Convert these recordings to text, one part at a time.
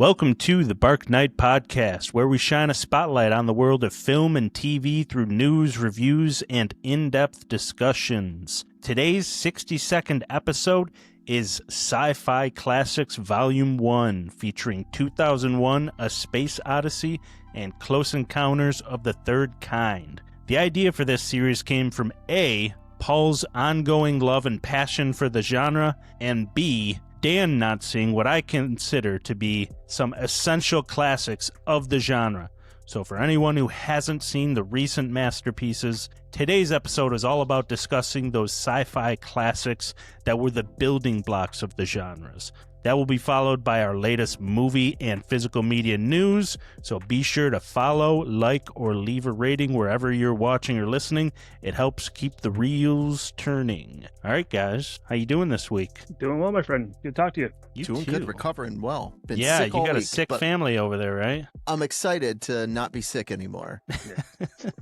Welcome to the Bark Knight Podcast, where we shine a spotlight on the world of film and TV through news, reviews, and in-depth discussions. Today's 60-second episode is Sci-Fi Classics Volume 1, featuring 2001, A Space Odyssey, and Close Encounters of the Third Kind. The idea for this series came from A, Paul's ongoing love and passion for the genre, and B, Dan not seeing what I consider to be some essential classics of the genre. So for anyone who hasn't seen the recent masterpieces, today's episode is all about discussing those sci-fi classics that were the building blocks of the genres. That will be followed by our latest movie and physical media news, so be sure to follow, like, or leave a rating wherever you're watching or listening. It helps keep the reels turning. All right, guys, how you doing this week? Doing well, my friend. Good to talk to you. You Doing too. good, recovering well. Been Yeah, sick you all got a week, sick but family over there, right? I'm excited to not be sick anymore.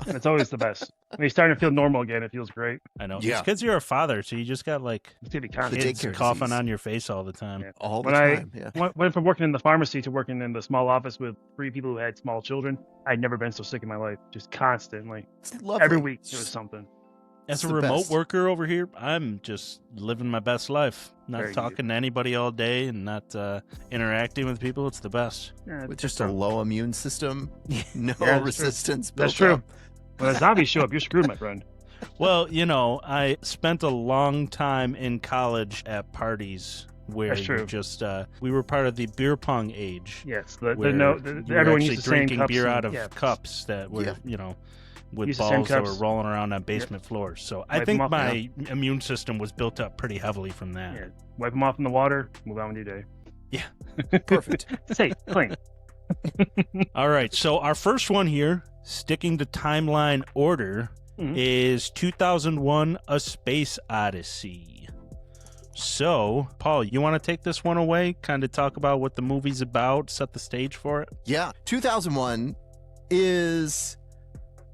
It's always the best. When you're starting to feel normal again, it feels great. I know. Yeah. It's because you're a father, so you just got like It's gonna be The constant. kids daycare coughing disease. on your face all the time. Yeah. All the When I- time, yeah. Went from working in the pharmacy to working in the small office with 3 people who had small children. I'd never been so sick in my life. Just constantly. It's lovely. Every week It's it was just- something. As It's a the remote best. worker over here, I'm just living my best life. Not Very talking to anybody all day and not interacting with people. It's the best. Yeah, With it's just a low immune system, no Yeah, that's true. resistance That's built true. up. When the zombies show up, you're screwed, my friend. Well, you know, I spent a long time in college at parties where That's you true. just we were part of the beer pong age. Yes. Where Everyone you were used actually the same drinking cups beer and- out of yeah. cups that were, Yeah. you know, with Use the same balls that were cups. rolling around on basement floors. So I Wipe think them off, my immune system was built up pretty heavily from that. Yeah. Wipe them off in the water. Move on with your day. Perfect. Safe, clean. All right, so our first one here, sticking to timeline order, Mhm. is 2001, A Space Odyssey. So, Paul, you want to take this one away? Kind of talk about what the movie's about, set the stage for it? Yeah. 2001 is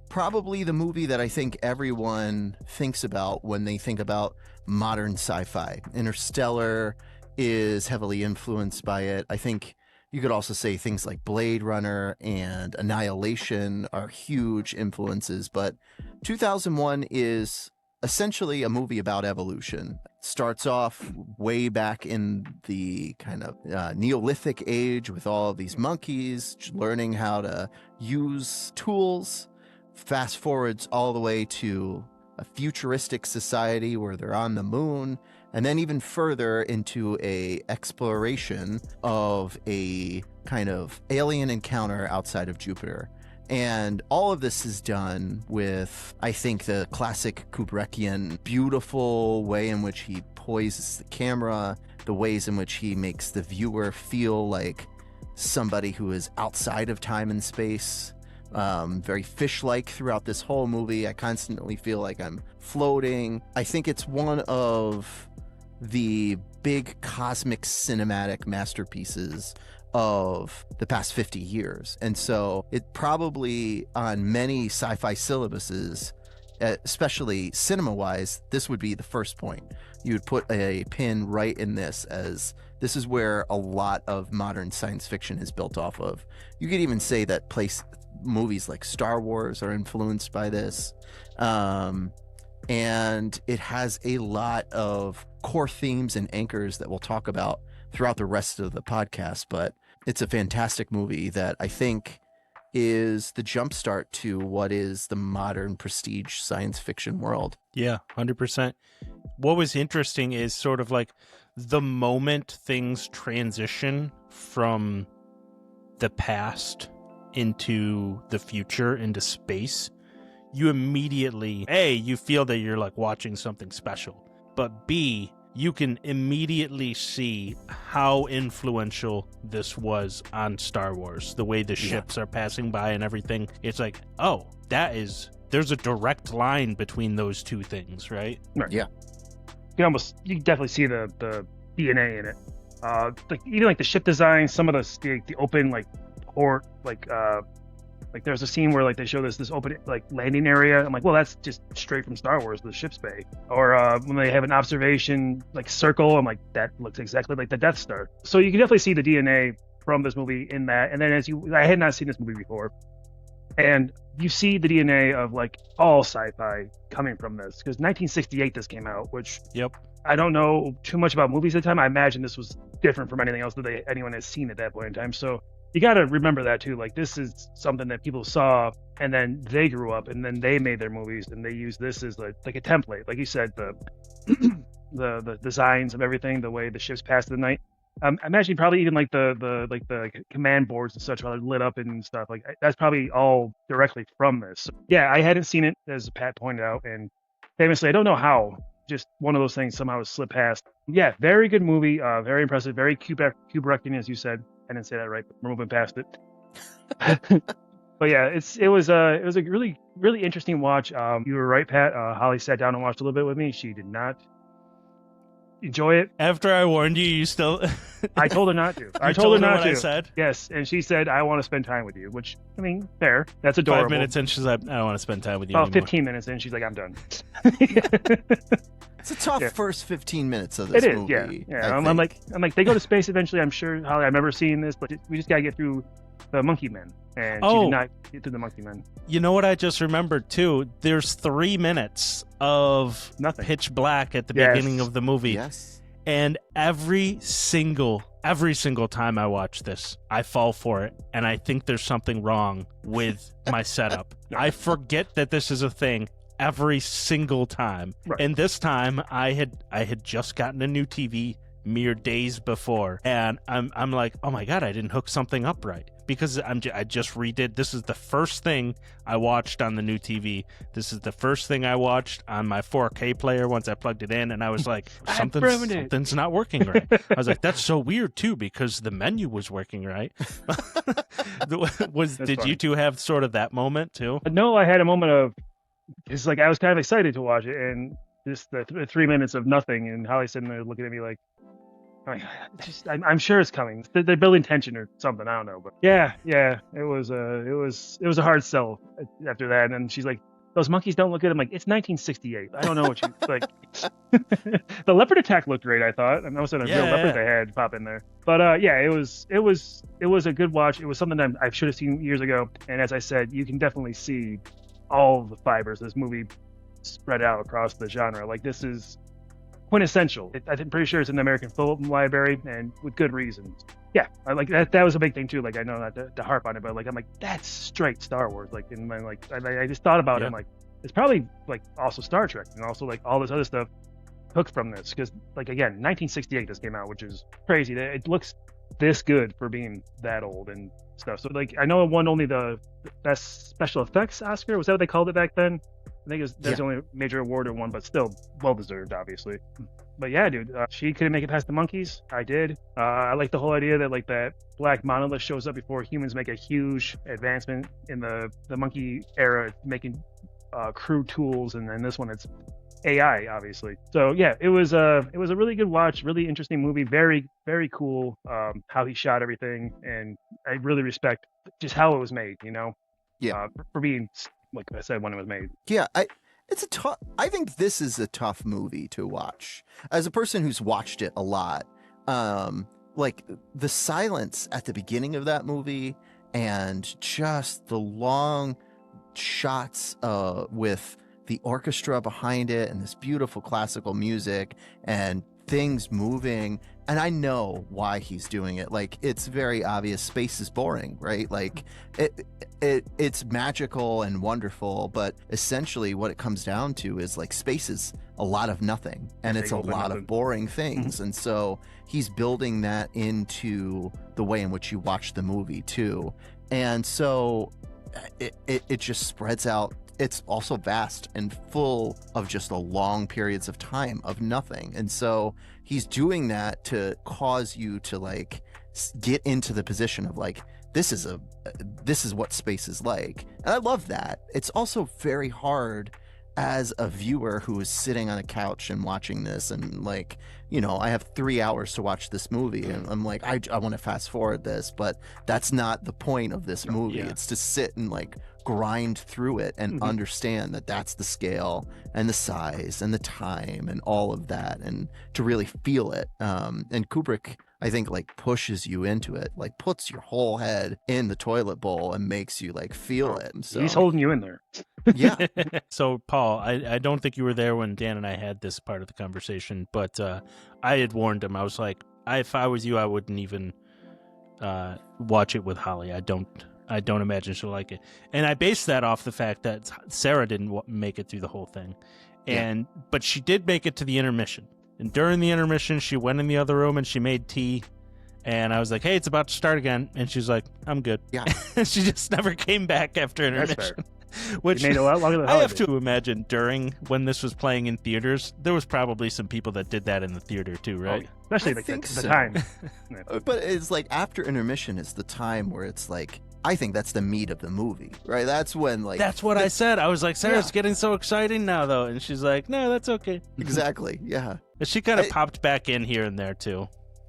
probably the movie that I think everyone thinks about when they think about modern sci-fi. Interstellar is heavily influenced by it. I think you could also say things like Blade Runner and Annihilation are huge influences, but 2001 is essentially a movie about evolution. Starts off way back in the kind of Neolithic age with all of these monkeys learning how to use tools. Fast forwards all the way to a futuristic society where they're on the moon, and then even further into a exploration of a kind of alien encounter outside of Jupiter. And all of this is done with, I think, the classic Kubrickian beautiful way in which he poises the camera, the ways in which he makes the viewer feel like somebody who is outside of time and space. Very fish-like throughout this whole movie. I constantly feel like I'm floating. I think it's one of the big cosmic cinematic masterpieces of the past 50 years. And so it probably on many sci-fi syllabuses, especially cinema-wise, this would be the first point. You would put a pin right in this, as this is where a lot of modern science fiction is built off of. You could even say that movies like Star Wars are influenced by this. And it has a lot of core themes and anchors that we'll talk about throughout the rest of the podcast, but it's a fantastic movie that I think is the jumpstart to what is the modern prestige science fiction world. Yeah, 100%. What was interesting is sort of like the moment things transition from the past into the future, into space, you immediately, A, you feel that you're like watching something special, but B, you can immediately see how influential this was on Star Wars, the way the ships are passing by and everything. It's like, oh, there's a direct line between those two things, right? Right. Yeah. You can definitely see the DNA in it. Even like the ship design, some of the open port, like there's a scene where like they show this open like landing area. I'm like, well, that's just straight from Star Wars, the ship's bay. Or when they have an observation like circle, I'm like, that looks exactly like the Death Star. So you can definitely see the DNA from this movie in that. And then I had not seen this movie before, and you see the DNA of like all sci-fi coming from this, because 1968 this came out, which Yep. I don't know too much about movies at the time. I imagine this was different from anything else that anyone has seen at that point in time. So you got to remember that too. Like, this is something that people saw, and then they grew up, and then they made their movies, and they use this as like a template. Like you said, the designs of everything, the way the ships pass the night. I imagine probably even like the command boards and such are lit up and stuff. Like, that's probably all directly from this. So, yeah, I hadn't seen it, as Pat pointed out, and famously, I don't know how. Just one of those things somehow slipped past. Yeah, very good movie. Very impressive. Very Kubrickian, as you said. I didn't say that right, but we're moving past it. But yeah, it was a really, really interesting watch. You were right, Pat. Holly sat down and watched a little bit with me. She did not enjoy it. After I warned you, you still... I told her not to. I You told her not what to. I said? Yes, and she said, I want to spend time with you, which, I mean, fair. That's adorable. 5 minutes in, she's like, I don't want to spend time with you About anymore. 15 minutes in, she's like, I'm done. It's a tough Yeah. first 15 minutes of this It is, movie. yeah. I'm like, they go to space eventually. I'm sure, Holly, I remember seeing this, but we just gotta get through the Monkey Men, and she Oh. did not get through the Monkey Men. You know what I just remembered, too? There's 3 minutes of Nothing. pitch black at the Yes. beginning of the movie. Yes. And every single time I watch this, I fall for it, and I think there's something wrong with my setup. I forget that this is a thing every single time. Right. And this time, I had just gotten a new TV mere days before, and I'm like, oh my god, I didn't hook something up right, because I just redid. This is the first thing I watched on the new TV. This is the first thing I watched on my 4K player once I plugged it in, and I was like, something's not working right. I was like, that's so weird too, because the menu was working right. Did funny. you two have sort of that moment too? No, I had a moment of, it's like I was kind of excited to watch it, and just the 3 minutes of nothing, and Holly sitting there looking at me like, I'm sure it's coming. They're building tension or something. I don't know, but yeah, it was a hard sell after that. And she's like, "Those monkeys don't look good." I'm like, "It's 1968. I don't know what you like." The leopard attack looked great, I thought. And also a real leopard they had pop in there. But yeah, it was a good watch. It was something that I should have seen years ago. And as I said, you can definitely see all the fibers of this movie spread out across the genre. Like, this is quintessential. I'm pretty sure it's in the American Film Library, and with good reasons. Yeah, I like that. That was a big thing too. Like, I know not to harp on it, but like, I'm like, that's straight Star Wars. Like, and like, I just thought about it. I'm like, it's probably like also Star Trek, and also like all this other stuff took from this, because like, again, 1968 this came out, which is crazy. It looks this good for being that old and stuff. So like, I know it won only the best special effects Oscar. Was that what they called it back then? I think that's the only major award it won, but still well deserved, obviously. But yeah, dude, she couldn't make it past the monkeys. I did. I like the whole idea that like that black monolith shows up before humans make a huge advancement in the monkey era, making crude tools, and then this one it's AI, obviously. So yeah, it was a really good watch, really interesting movie, very, very cool. How he shot everything, and I really respect just how it was made. You know, for being, like I said, when it was made. Yeah, I think this is a tough movie to watch. As a person who's watched it a lot, like the silence at the beginning of that movie, and just the long shots with the orchestra behind it, and this beautiful classical music, and things moving. And I know why he's doing it. Like, it's very obvious space is boring, right? Like, it's magical and wonderful, but essentially what it comes down to is like space is a lot of nothing, and it's a lot of boring things. And so he's building that into the way in which you watch the movie too. And so it just spreads out. It's also vast and full of just a long periods of time of nothing. And so he's doing that to cause you to like get into the position of like, this is what space is like. And I love that. It's also very hard as a viewer who is sitting on a couch and watching this, and like, you know, I have 3 hours to watch this movie, and I'm like, I want to fast forward this, but that's not the point of this movie. It's to sit and like grind through it and Mm-hmm. understand that that's the scale and the size and the time and all of that, and to really feel it. And Kubrick, I think, like pushes you into it, like puts your whole head in the toilet bowl and makes you like feel it. So He's holding you in there. yeah, So, Paul, I don't think you were there when Dan and I had this part of the conversation, but I had warned him. I was like, if I was you, I wouldn't even watch it with Holly. I don't imagine she'll like it. And I based that off the fact that Sarah didn't make it through the whole thing, but she did make it to the intermission. And during the intermission, she went in the other room and she made tea. And I was like, hey, it's about to start again. And she's like, I'm good. Yeah. She just never came back after intermission. Which It made a lot longer than I have Hollywood. to imagine when this was playing in theaters, there was probably some people that did that in the theater too, right? Especially I like think the so. time. But it's like after intermission is the time where it's like, I think that's the meat of the movie, right? That's when like That's what I said. I was like, Sarah's Yeah. getting so exciting now, though. And she's like, no, that's okay. exactly, yeah. And she kind of I- popped back in here and there too.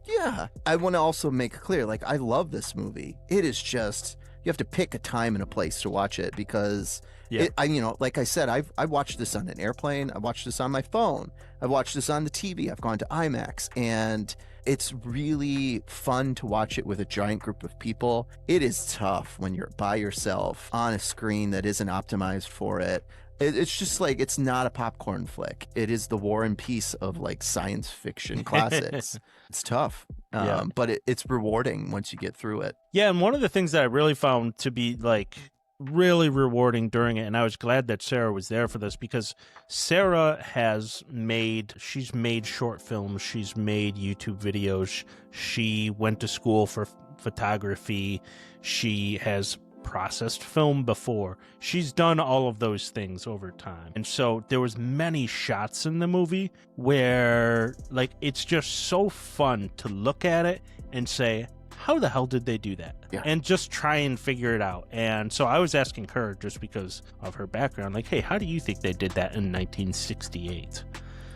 Yeah, I want to also make clear, like, I love this movie. It is just, you have to pick a time and a place to watch it because, like I said, I watched this on an airplane. I watched this on my phone. I watched this on the TV. I've gone to IMAX, and it's really fun to watch it with a giant group of people. It is tough when you're by yourself on a screen that isn't optimized for it. It's just like, it's not a popcorn flick. It is the War and Peace of like science fiction classics. It's tough, but it's rewarding once you get through it. Yeah, and one of the things that I really found to be like really rewarding during it, and I was glad that Sarah was there for this, because Sarah she's made short films, she's made YouTube videos, she went to school for photography, she has processed film before. She's done all of those things over time. And so there was many shots in the movie where like it's just so fun to look at it and say, how the hell did they do that? Yeah. And just try and figure it out. And so I was asking her, just because of her background, like, hey, how do you think they did that in 1968?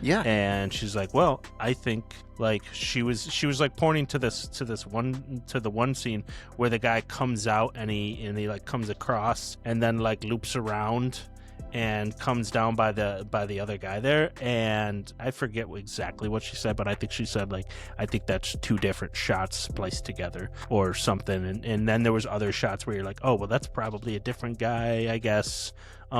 Yeah. And she's like, well, I think like she was like pointing to the one scene where the guy comes out and he like comes across and then like loops around and comes down by the other guy there. And I forget exactly what she said, but I think she said like, I think that's two different shots spliced together or something. And then there was other shots where you're like, oh, well, that's probably a different guy, I guess.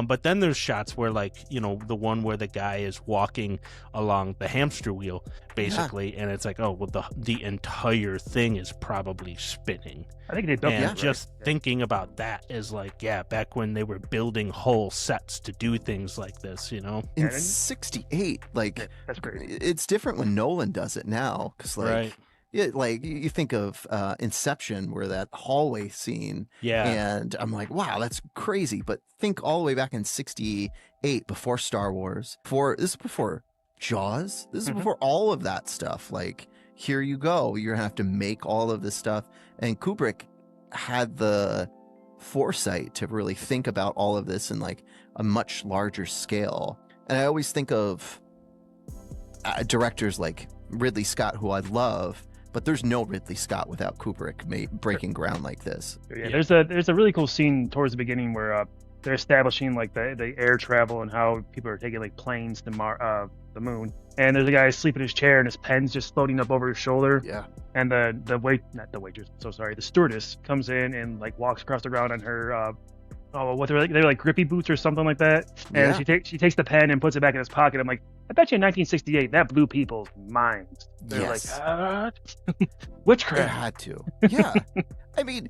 But then there's shots where, like, you know, the one where the guy is walking along the hamster wheel, basically, and it's like, oh, well, the entire thing is probably spinning. I think they built And that. just thinking about that is like, yeah, back when they were building whole sets to do things like this, you know? In And- 68, like, That's great. it's different when Nolan does it now, because like, Right. yeah, like you think of Inception, where that hallway scene, Yeah. and I'm like, wow, that's crazy. But think all the way back in 68, before Star Wars, this is before Jaws, this is Mhm. before all of that stuff. Like, here you go, you're gonna have to make all of this stuff. And Kubrick had the foresight to really think about all of this in like a much larger scale. And I always think of directors like Ridley Scott, who I love, but there's no Ridley Scott without Kubrick breaking ground like this. Yeah, there's a really cool scene towards the beginning where they're establishing like the air travel and how people are taking like planes to the moon. And there's a guy asleep in his chair and his pen's just floating up over his shoulder. Yeah. And the stewardess comes in and like walks across the ground on her they're like grippy boots or something like that. And Yeah. she takes the pen and puts it back in his pocket. I'm like, I bet you in 1968 that blew people's minds. They're Yes. like, It witchcraft. had to. Yeah. I mean,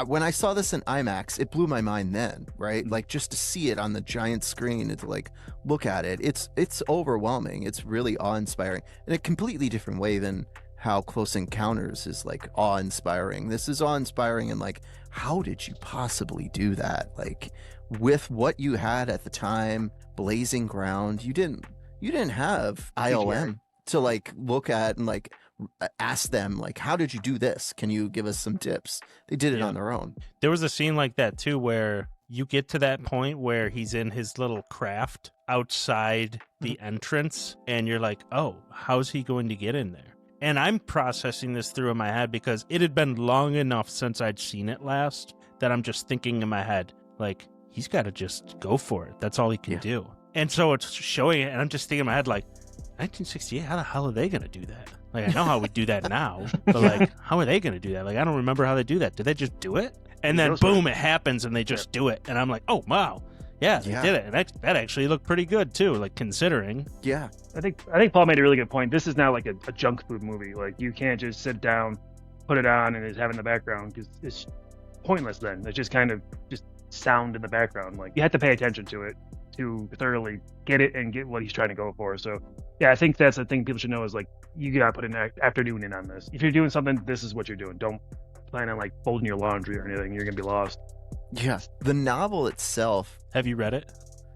when I saw this in IMAX, it blew my mind then, right? Like, just to see it on the giant screen and to like look at it, it's overwhelming. It's really awe-inspiring in a completely different way than how Close Encounters is like awe-inspiring. This is awe-inspiring and like, how did you possibly do that? Like, with what you had at the time, blazing ground, you didn't have ILM to like look at and like ask them like, how did you do this? Can you give us some tips? They did it on their own. There was a scene like that too where you get to that point where he's in his little craft outside the entrance and you're like, oh, how's he going to get in there? And I'm processing this through in my head because it had been long enough since I'd seen it last that I'm just thinking in my head, like, he's got to just go for it. That's all he can do. And so it's showing it, and I'm just thinking in my head, like, 1968, how the hell are they going to do that? Like, I know how we do that now, but, like, how are they going to do that? Like, I don't remember how they do that. Did they just do it? And then, boom, it happens, and they just do it. And I'm like, oh, wow. Yeah, they did it. And that actually looked pretty good, too, like, considering. Yeah. I think Paul made a really good point. This is now, like, a junk food movie. Like, you can't just sit down, put it on, and just have it in the background, because it's pointless then. It's just kind of just sound in the background. Like, you have to pay attention to it to thoroughly get it and get what he's trying to go for. So yeah, I think that's the thing people should know is, like, you gotta put an afternoon in on this. If you're doing something, this is what you're doing. Don't plan on, like, folding your laundry or anything. You're gonna be lost. Yeah. The novel itself. Have you read it?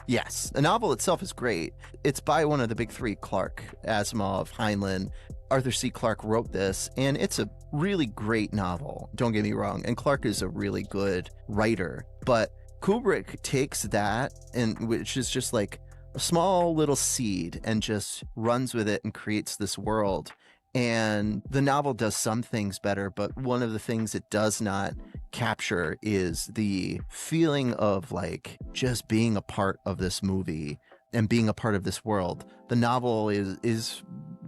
Yes. The novel itself is great. It's by one of the big three, Clarke, Asimov, Heinlein. Arthur C. Clarke wrote this, and it's a really great novel. Don't get me wrong. And Clarke is a really good writer. But Kubrick takes that, and which is just like a small little seed, and just runs with it and creates this world. And the novel does some things better, but one of the things it does not capture is the feeling of, like, just being a part of this movie and being a part of this world. The novel is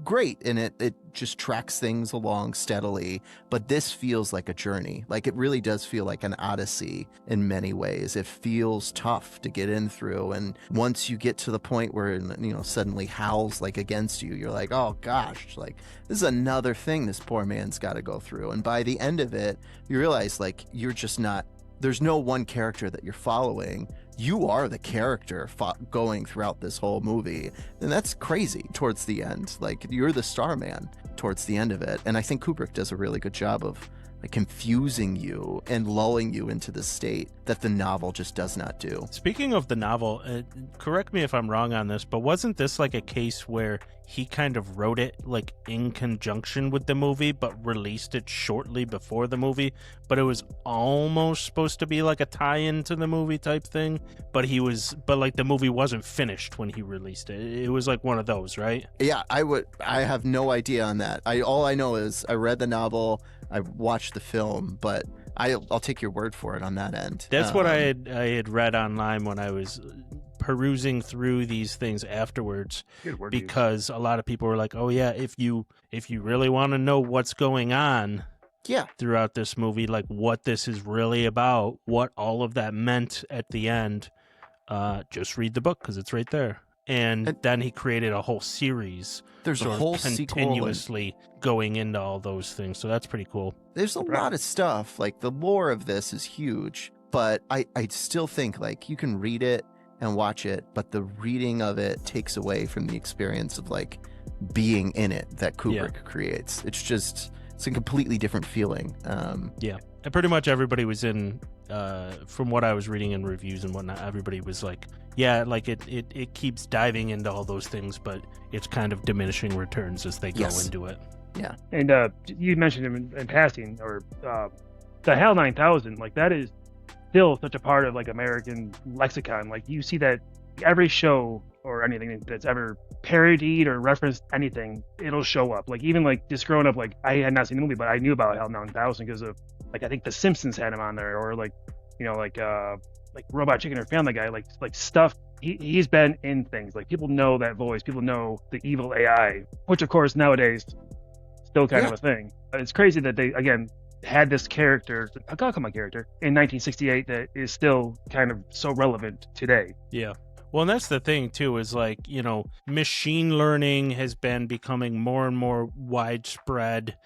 great, and it just tracks things along steadily, but this feels like a journey. Like, it really does feel like an odyssey in many ways. It feels tough to get in through, and once you get to the point where, you know, suddenly HAL's, like, against you, you're like, oh gosh, like, this is another thing this poor man's got to go through. And by the end of it, you realize, like, you're just not, there's no one character that you're following. You are the character going throughout this whole movie. And that's crazy towards the end. Like, you're the star man towards the end of it. And I think Kubrick does a really good job of, like, confusing you and lulling you into this state that the novel just does not do. Speaking of the novel, correct me if I'm wrong on this, but wasn't this like a case where he kind of wrote it, like, in conjunction with the movie, but released it shortly before the movie, but it was almost supposed to be like a tie-in to the movie type thing, but like, the movie wasn't finished when he released it. It was like one of those, right? Yeah, I have no idea on that. All I know is I read the novel, I watched the film, but I'll take your word for it on that end. That's what I had read online when I was perusing through these things afterwards, because a lot of people were like, oh yeah, if you really want to know what's going on throughout this movie, like what this is really about, what all of that meant at the end, just read the book, because it's right there. And then he created a whole series. There's a whole continuously going into all those things. So that's pretty cool. There's a lot of stuff. Like, the lore of this is huge, but I still think, like, you can read it and watch it, but the reading of it takes away from the experience of, like, being in it that Kubrick creates. It's a completely different feeling. And pretty much everybody was in, from what I was reading in reviews and whatnot, everybody was like, yeah, like it keeps diving into all those things, but it's kind of diminishing returns as they go into it. Yeah. And you mentioned him in passing, or the HAL 9000, like, that is still such a part of, like, American lexicon. Like, you see that every show or anything that's ever parodied or referenced anything, it'll show up. Like, even, like, just growing up, like, I had not seen the movie, but I knew about HAL 9000 because of, like, I think The Simpsons had him on there, or, like, you know, like Robot Chicken or Family Guy, like stuff. He's been in things. Like, people know that voice, people know the evil AI, which of course nowadays still kind of a thing. But it's crazy that they, again, had this character, a comic character, in 1968 that is still kind of so relevant today. Yeah. Well, and that's the thing, too, is, like, you know, machine learning has been becoming more and more widespread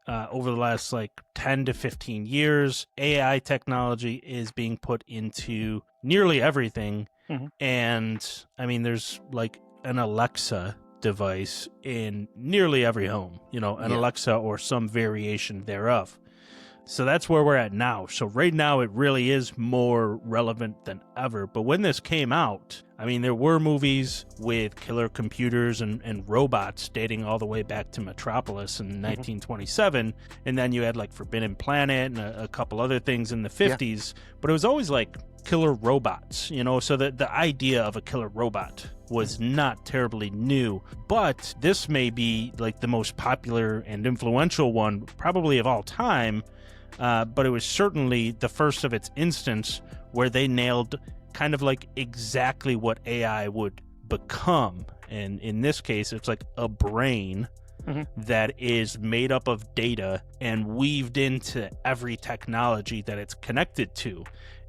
over the last, like, 10 to 15 years. AI technology is being put into nearly everything. Mm-hmm. And, I mean, there's, like, an Alexa device in nearly every home, you know, an Alexa or some variation thereof. So that's where we're at now. So right now it really is more relevant than ever. But when this came out, I mean, there were movies with killer computers and robots dating all the way back to Metropolis in 1927. And then you had, like, Forbidden Planet and a couple other things in the 50s. But it was always like killer robots, you know, so that the idea of a killer robot was not terribly new. But this may be, like, the most popular and influential one probably of all time. But it was certainly the first of its instance where they nailed kind of like exactly what AI would become. And in this case, it's like a brain that is made up of data and weaved into every technology that it's connected to.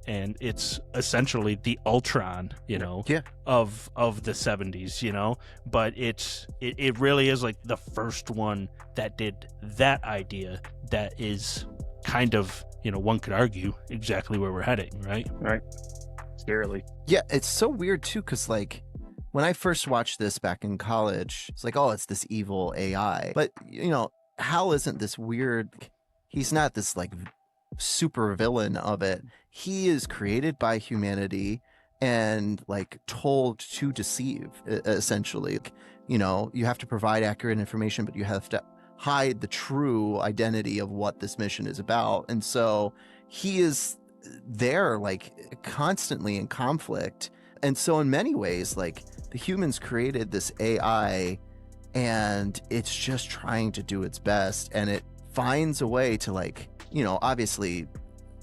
And it's essentially the Ultron, of the 70s, but it really is like the first one that did that idea that is kind of, one could argue exactly where we're heading, right? Right. Scarily. Yeah, it's so weird too, because like when I first watched this back in college, it's like, oh, it's this evil AI. But, HAL isn't this weird, he's not this like super villain of it. He is created by humanity and like told to deceive, essentially. You have to provide accurate information, but you have to hide the true identity of what this mission is about. And so he is there like constantly in conflict. And so in many ways, like the humans created this AI and it's just trying to do its best, and it finds a way to like, obviously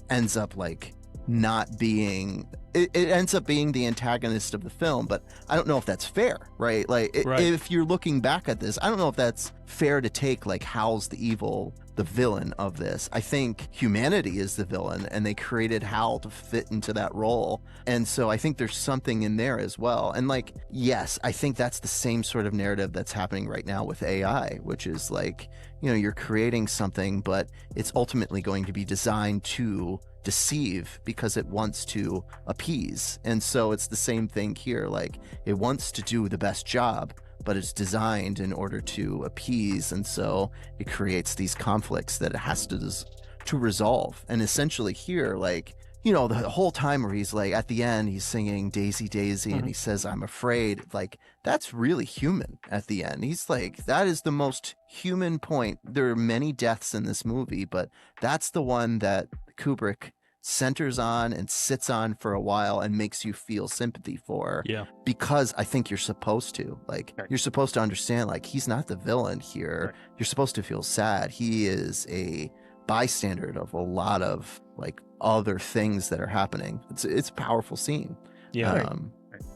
ends up like not being, it ends up being the antagonist of the film, but I don't know if that's fair, right? Like if you're looking back at this, I don't know if that's fair to take like HAL's the villain of this. I think humanity is the villain and they created HAL to fit into that role. And so I think there's something in there as well. And like, yes, I think that's the same sort of narrative that's happening right now with AI, which is like, you're creating something, but it's ultimately going to be designed to deceive because it wants to appease. And so it's the same thing here. Like it wants to do the best job, but it's designed in order to appease. And so it creates these conflicts that it has to resolve. And essentially here, like, the whole time where he's like, at the end, he's singing Daisy, Daisy, and he says, I'm afraid. Like, that's really human at the end. He's like, that is the most human point. There are many deaths in this movie, but that's the one that Kubrick centers on and sits on for a while and makes you feel sympathy for. Yeah. Because I think you're supposed to. Like, you're supposed to understand, like, he's not the villain here. Right. You're supposed to feel sad. He is a bystander of a lot of, like, other things that are happening. It's a powerful scene. Yeah.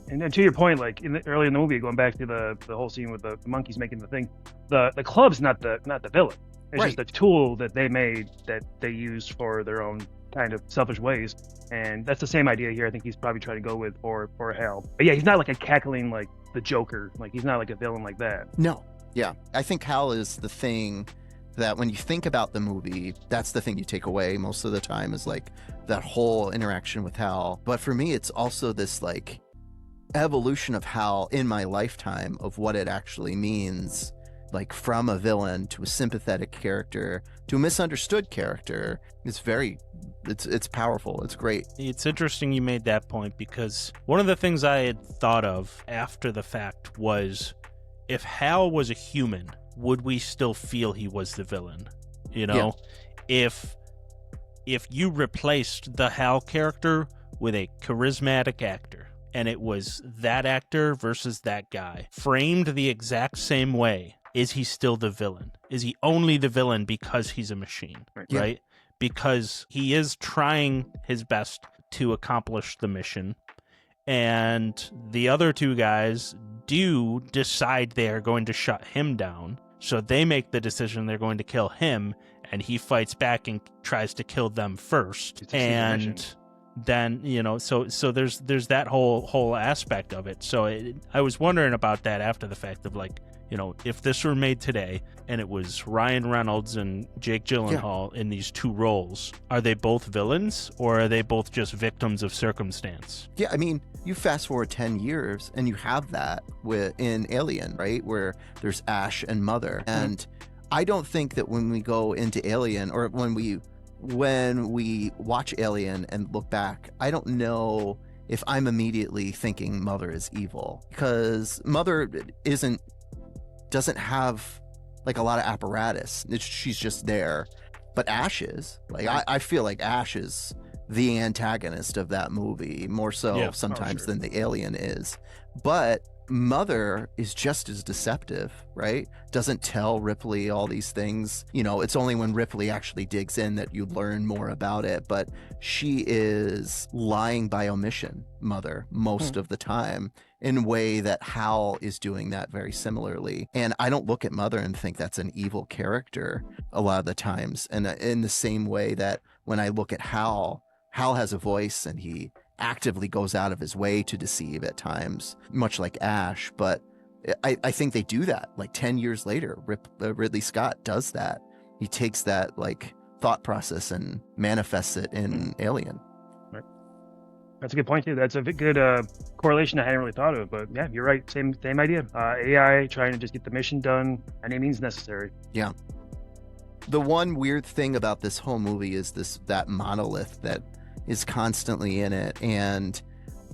And to your point, like early in the movie, going back to the whole scene with the monkeys making the thing, the club's not the villain. It's just a tool that they made that they used for their own kind of selfish ways. And that's the same idea here. I think he's probably trying to go with for HAL. But yeah, he's not like a cackling like the Joker. Like he's not like a villain like that. No. Yeah. I think HAL is the thing that when you think about the movie, that's the thing you take away most of the time, is like that whole interaction with HAL. But for me, it's also this like evolution of HAL in my lifetime of what it actually means, like from a villain to a sympathetic character to a misunderstood character. It's powerful. It's great. It's interesting you made that point, because one of the things I had thought of after the fact was, if HAL was a human, would we still feel he was the villain? If you replaced the HAL character with a charismatic actor, and it was that actor versus that guy, framed the exact same way, is he still the villain? Is he only the villain because he's a machine, right? Because he is trying his best to accomplish the mission, and the other two guys do decide they are going to shut him down. So they make the decision they're going to kill him, and he fights back and tries to kill them first. And then, so there's that whole aspect of it. So I was wondering about that after the fact of like, if this were made today and it was Ryan Reynolds and Jake Gyllenhaal in these two roles, are they both villains or are they both just victims of circumstance? Yeah, I mean, you fast forward 10 years and you have that in Alien, right? Where there's Ash and Mother. And I don't think that when we go into Alien, or when we watch Alien and look back, I don't know if I'm immediately thinking Mother is evil, because Mother doesn't have like a lot of apparatus. She's just there. But Ash is. Like, I feel like Ash is the antagonist of that movie, more so sometimes than the alien is. But Mother is just as deceptive, right? Doesn't tell Ripley all these things. It's only when Ripley actually digs in that you learn more about it. But she is lying by omission, Mother, most of the time, in a way that HAL is doing that very similarly. And I don't look at Mother and think that's an evil character a lot of the times. And in the same way that when I look at HAL has a voice and he actively goes out of his way to deceive at times, much like Ash. But I think they do that. Like 10 years later, Ridley Scott does that. He takes that like thought process and manifests it in Alien. Right. That's a good point too. That's a good correlation I hadn't really thought of. But yeah, you're right. Same idea. AI trying to just get the mission done any means necessary. Yeah. The one weird thing about this whole movie is that monolith that is constantly in it. And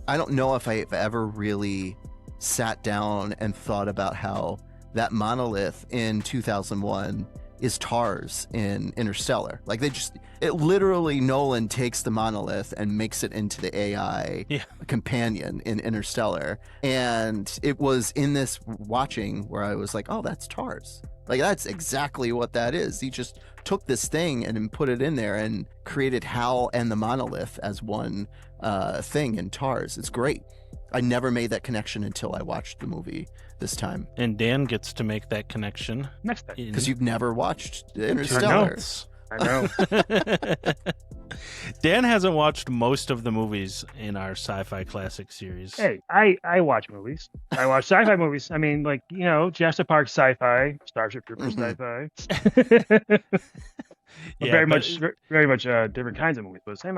I don't know if I've ever really sat down and thought about how that monolith in 2001 is TARS in Interstellar. Like it literally, Nolan takes the monolith and makes it into the AI companion in Interstellar. And it was in this watching where I was like, oh, that's TARS. Like, that's exactly what that is. He just took this thing and put it in there and created HAL and the monolith as one thing in TARS. It's great. I never made that connection until I watched the movie this time. And Dan gets to make that connection next time. Because you've never watched Interstellar. I know. Dan hasn't watched most of the movies in our Sci-Fi Classics series. Hey, I watch movies. I watch sci-fi movies. I mean, like, Jurassic Park sci-fi, Starship Troopers sci-fi. Very much different kinds of movies, but same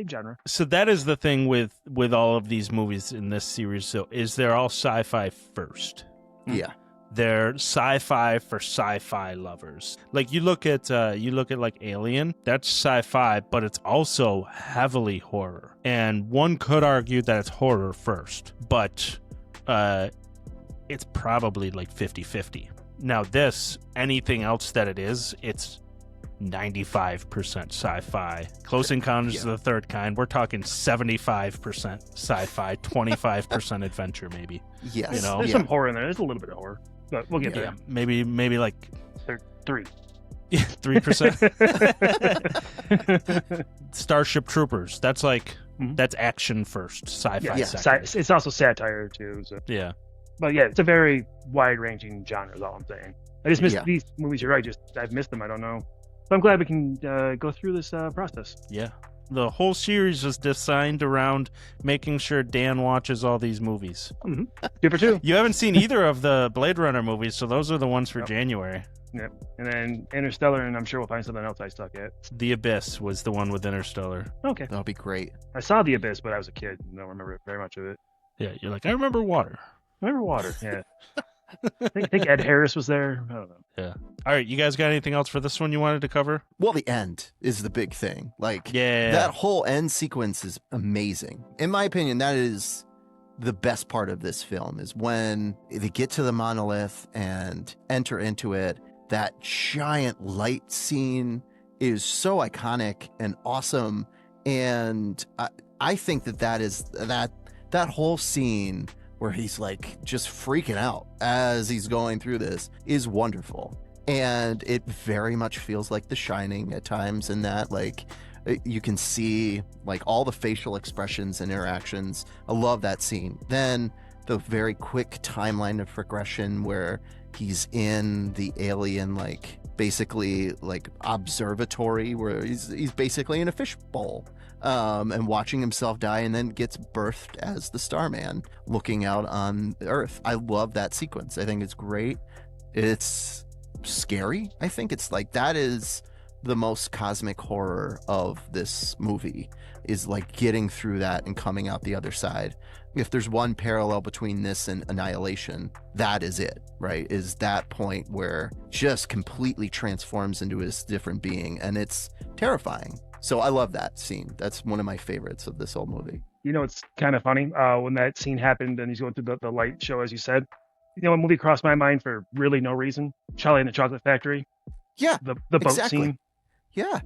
genre. So that is the thing with all of these movies in this series. So is they're all sci-fi first? Yeah. They're sci-fi for sci-fi lovers. Like you look at like Alien, that's sci-fi, but it's also heavily horror. And one could argue that it's horror first, but it's probably like 50-50. Now anything else that it's 95% sci-fi. Close Encounters of the Third Kind, we're talking 75% sci-fi, 25% adventure maybe. Yes. There's some horror in there. There's a little bit of horror. But we'll get there. Maybe like 3. 3%. Starship Troopers. That's like that's action first, sci-fi second. It's also satire too. So. Yeah. But yeah, it's a very wide-ranging genre. Is all I'm saying. I just missed these movies. You're right. I've missed them. I don't know. But I'm glad we can go through this process. Yeah. The whole series is designed around making sure Dan watches all these movies. 2 for 2. You haven't seen either of the Blade Runner movies, so those are the ones for January. Yep. And then Interstellar, and I'm sure we'll find something else I suck at. The Abyss was the one with Interstellar. Okay. That'll be great. I saw The Abyss, but I was a kid. I don't remember very much of it. Yeah, you're like, I remember water. Yeah. I think Ed Harris was there. I don't know. Yeah. All right, you guys got anything else for this one you wanted to cover? Well, the end is the big thing. Like, yeah, that whole end sequence is amazing. In my opinion, that is the best part of this film, is when they get to the monolith and enter into it. That giant light scene is so iconic and awesome. And I think that whole scene where he's like just freaking out as he's going through this is wonderful. And it very much feels like The Shining at times, in that like you can see like all the facial expressions and interactions. I love that scene. Then the very quick timeline of progression where he's in the alien like basically like observatory, where he's basically in a fishbowl. And watching himself die, and then gets birthed as the Starman looking out on Earth. I love that sequence. I think it's great. It's scary. I think it's like, that is the most cosmic horror of this movie, is like getting through that and coming out the other side. If there's one parallel between this and Annihilation, that is it, right? Is that point where just completely transforms into his different being, and it's terrifying. So I love that scene. That's one of my favorites of this whole movie. It's kind of funny when that scene happened and he's going through the light show, as you said. A movie crossed my mind for really no reason. Charlie and the Chocolate Factory. Yeah, the boat scene. Yeah.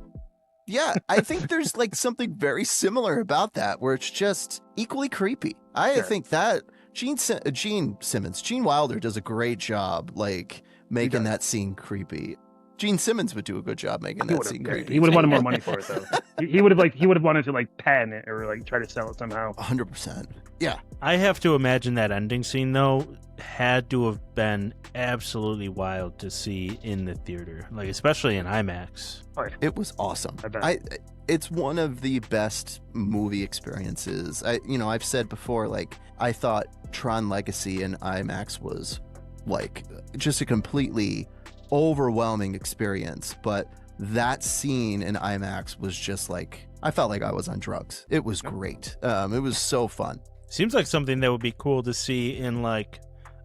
I think there's like something very similar about that, where it's just equally creepy. I think that Gene Simmons, Gene Wilder does a great job, like, making that scene creepy. Gene Simmons would do a good job making that scene creepy. He would have wanted more money for it, though. he would have wanted to like patent it or like try to sell it somehow. 100%. Yeah. I have to imagine that ending scene though had to have been absolutely wild to see in the theater, like especially in IMAX. Oh, yeah. It was awesome. I bet. It's one of the best movie experiences. I've said before, like, I thought Tron Legacy in IMAX was like just a completely overwhelming experience, but that scene in IMAX was just like, I felt like I was on drugs. It was great. It was so fun. Seems like something that would be cool to see in like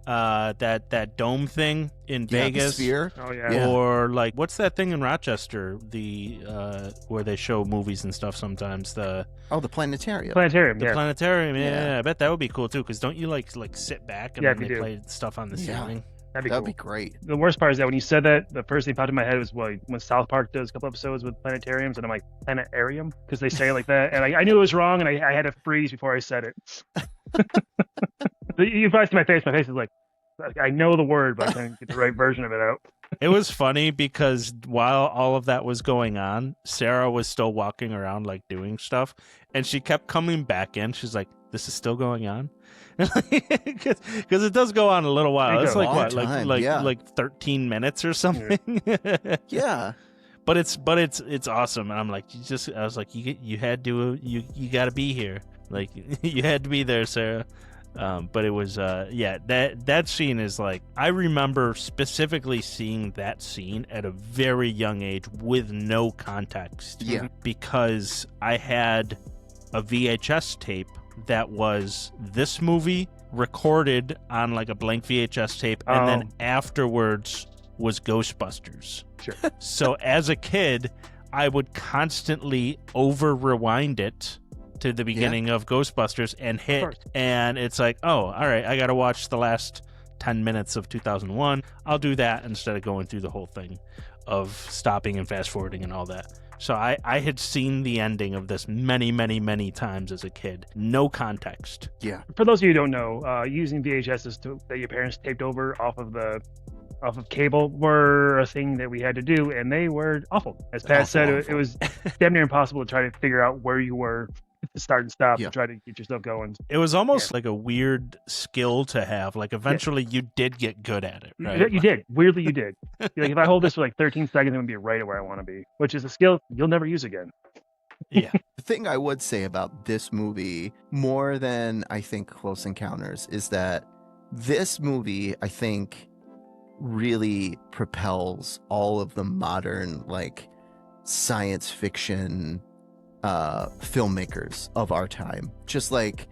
that dome thing in Vegas. The Sphere. Oh yeah. Or like, what's that thing in Rochester? The where they show movies and stuff sometimes. The planetarium. The planetarium. Yeah. I bet that would be cool too. Because don't you like sit back and then they play stuff on the ceiling? That'd be great. The worst part is that when you said that, the first thing popped in my head was when South Park does a couple episodes with planetariums, and I'm like, planetarium? Because they say it like that. And I knew it was wrong, and I had to freeze before I said it. You probably see my face. My face is like, I know the word, but I can't get the right version of it out. It was funny because while all of that was going on, Sarah was still walking around like doing stuff, and she kept coming back in. She's like, "This is still going on," because it does go on a little while. It's like what, like 13 minutes or something. Yeah. But it's awesome, and I'm like, I was like, you had to, you got to be here, like you had to be there, Sarah. But it was that scene is like, I remember specifically seeing that scene at a very young age with no context. Yeah. Because I had a VHS tape that was this movie recorded on like a blank VHS tape, and then afterwards was Ghostbusters. Sure. So as a kid, I would constantly over rewind it to the beginning of Ghostbusters and hit, and it's like, oh, all right, I gotta watch the last 10 minutes of 2001. I'll do that instead of going through the whole thing of stopping and fast forwarding and all that. So I had seen the ending of this many, many, many times as a kid. No context. Yeah. For those of you who don't know, using VHSs that your parents taped over off of cable were a thing that we had to do, and they were awful. As Pat said, it was damn near impossible to try to figure out where you were to start and stop and try to get yourself going. It was almost like a weird skill to have. Like eventually you did get good at it, right? You did. Weirdly, you did. Like, if I hold this for like 13 seconds, I'm going to be right where I want to be, which is a skill you'll never use again. Yeah. The thing I would say about this movie, more than I think Close Encounters, is that this movie, I think, really propels all of the modern, like, science fiction filmmakers of our time. Just like,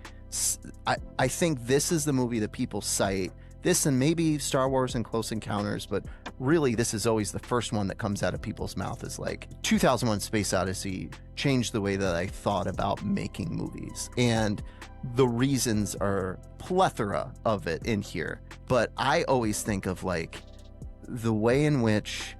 I think this is the movie that people cite, this and maybe Star Wars and Close Encounters, but really this is always the first one that comes out of people's mouth, is like 2001 Space Odyssey changed the way that I thought about making movies. And the reasons are plethora of it in here. But I always think of like the way in which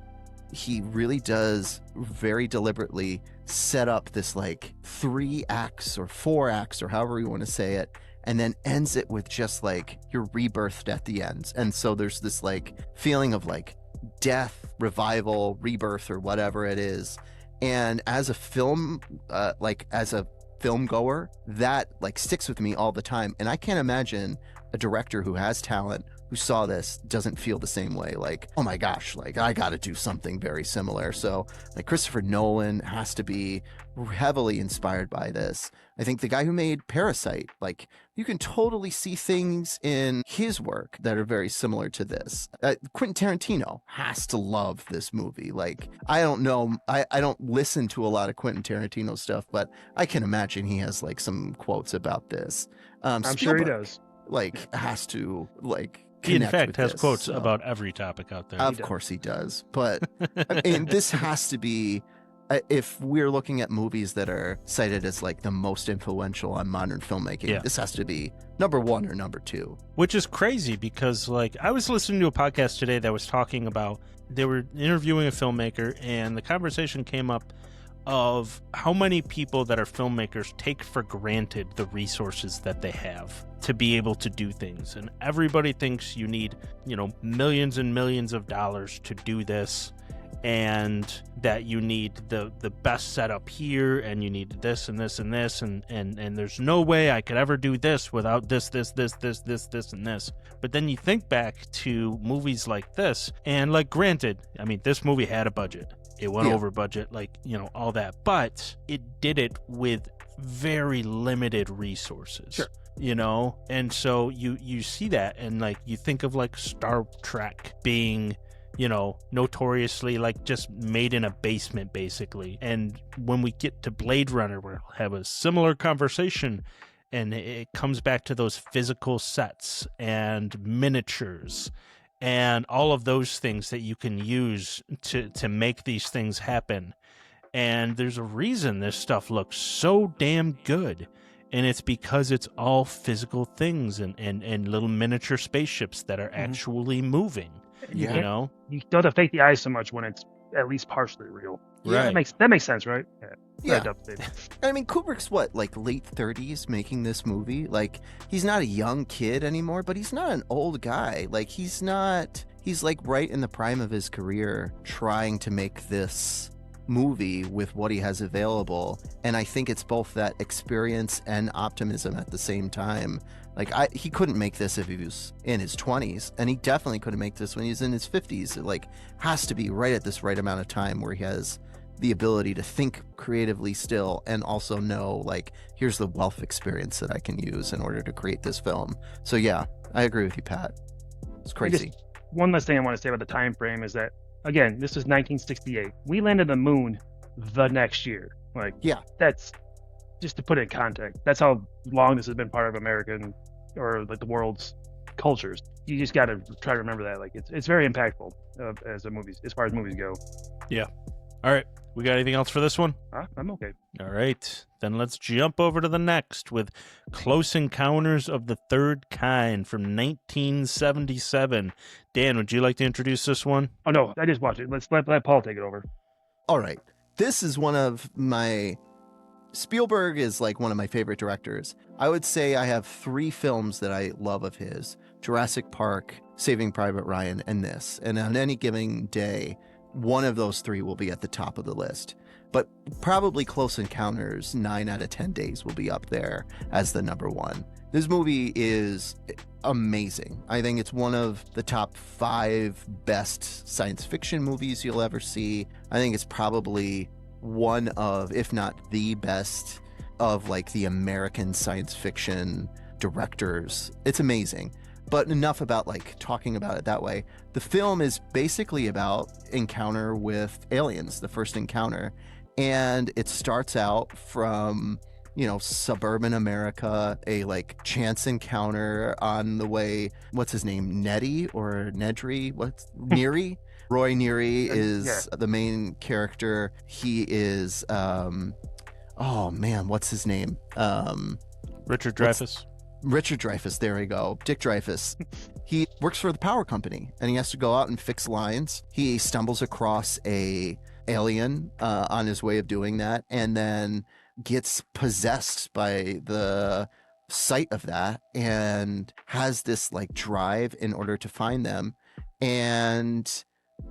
he really does very deliberately set up this like 3 acts or 4 acts or however you want to say it, and then ends it with just like you're rebirthed at the end. And so there's this like feeling of like death, revival, rebirth, or whatever it is. And as a film, as a film goer, that like sticks with me all the time. And I can't imagine a director who has talent who saw this doesn't feel the same way. Like, oh my gosh, like I got to do something very similar. So like Christopher Nolan has to be heavily inspired by this. I think the guy who made Parasite, like you can totally see things in his work that are very similar to this. Quentin Tarantino has to love this movie. Like, I don't know, I don't listen to a lot of Quentin Tarantino stuff, but I can imagine he has like some quotes about this. I'm sure he does. Like, has to like. He, in fact, has this, quotes about every topic out there. Of course he does. But I mean, this has to be, if we're looking at movies that are cited as like the most influential on modern filmmaking, this has to be number 1 or number 2. Which is crazy because like I was listening to a podcast today that was talking about, they were interviewing a filmmaker, and the conversation came up of how many people that are filmmakers take for granted the resources that they have to be able to do things. And everybody thinks you need, millions and millions of dollars to do this, and that you need the best setup here, and you need this and this and this, and there's no way I could ever do this without this, and this. But then you think back to movies like this, and like, granted, I mean, this movie had a budget. It went over budget, all that, but it did it with very limited resources. Sure. And so you see that, and like, you think of like Star Trek being, notoriously like just made in a basement, basically. And when we get to Blade Runner, we'll have a similar conversation, and it comes back to those physical sets and miniatures and all of those things that you can use to make these things happen. And there's a reason this stuff looks so damn good. And it's because it's all physical things and little miniature spaceships that are actually moving. Yeah. You don't have to fake the eyes so much when it's at least partially real. Right. That makes sense, right? Yeah. Definitely. I mean, Kubrick's like late 30s making this movie. Like, he's not a young kid anymore, but he's not an old guy. Like, he's like right in the prime of his career trying to make this movie with what he has available. And I think it's both that experience and optimism at the same time. Like, he couldn't make this if he was in his 20s, and he definitely couldn't make this when he's in his 50s. It like has to be right at this right amount of time where he has the ability to think creatively still, and also know, like, here's the wealth of experience that I can use in order to create this film. So yeah, I agree with you, Pat. It's crazy. One last thing I want to say about the time frame is that, again, this was 1968. We landed on the moon the next year. Like, Yeah. That's just to put it in context. That's how long this has been part of American or like the world's cultures. You just got to try to remember that. Like, it's very impactful as far as movies go. Yeah. All right. We got anything else for this one? I'm okay. All right. Then let's jump over to the next with Close Encounters of the Third Kind from 1977. Dan, would you like to introduce this one? Oh, no, I just watched it. Let's let Paul take it over. All right. This is one of my... Spielberg is like one of my favorite directors. I would say I have 3 films that I love of his: Jurassic Park, Saving Private Ryan, and this. And on any given day, one of those 3 will be at the top of the list. But probably Close Encounters, 9 out of 10 days, will be up there as the number 1. This movie is amazing. I think it's one of the top 5 best science fiction movies you'll ever see. I think it's probably one of, if not the best, of like the American science fiction directors. It's amazing. But enough about like talking about it that way. The film is basically about encounter with aliens, the first encounter. And it starts out from, suburban America, a like chance encounter on the way. What's his name? Nedry? Neary? Roy Neary is the main character. He is, what's his name? Richard Dreyfuss. Richard Dreyfuss, there we go. Dick Dreyfuss. He works for the power company, and he has to go out and fix lines. He stumbles across a alien on his way of doing that, and then gets possessed by the sight of that, and has this like drive in order to find them. And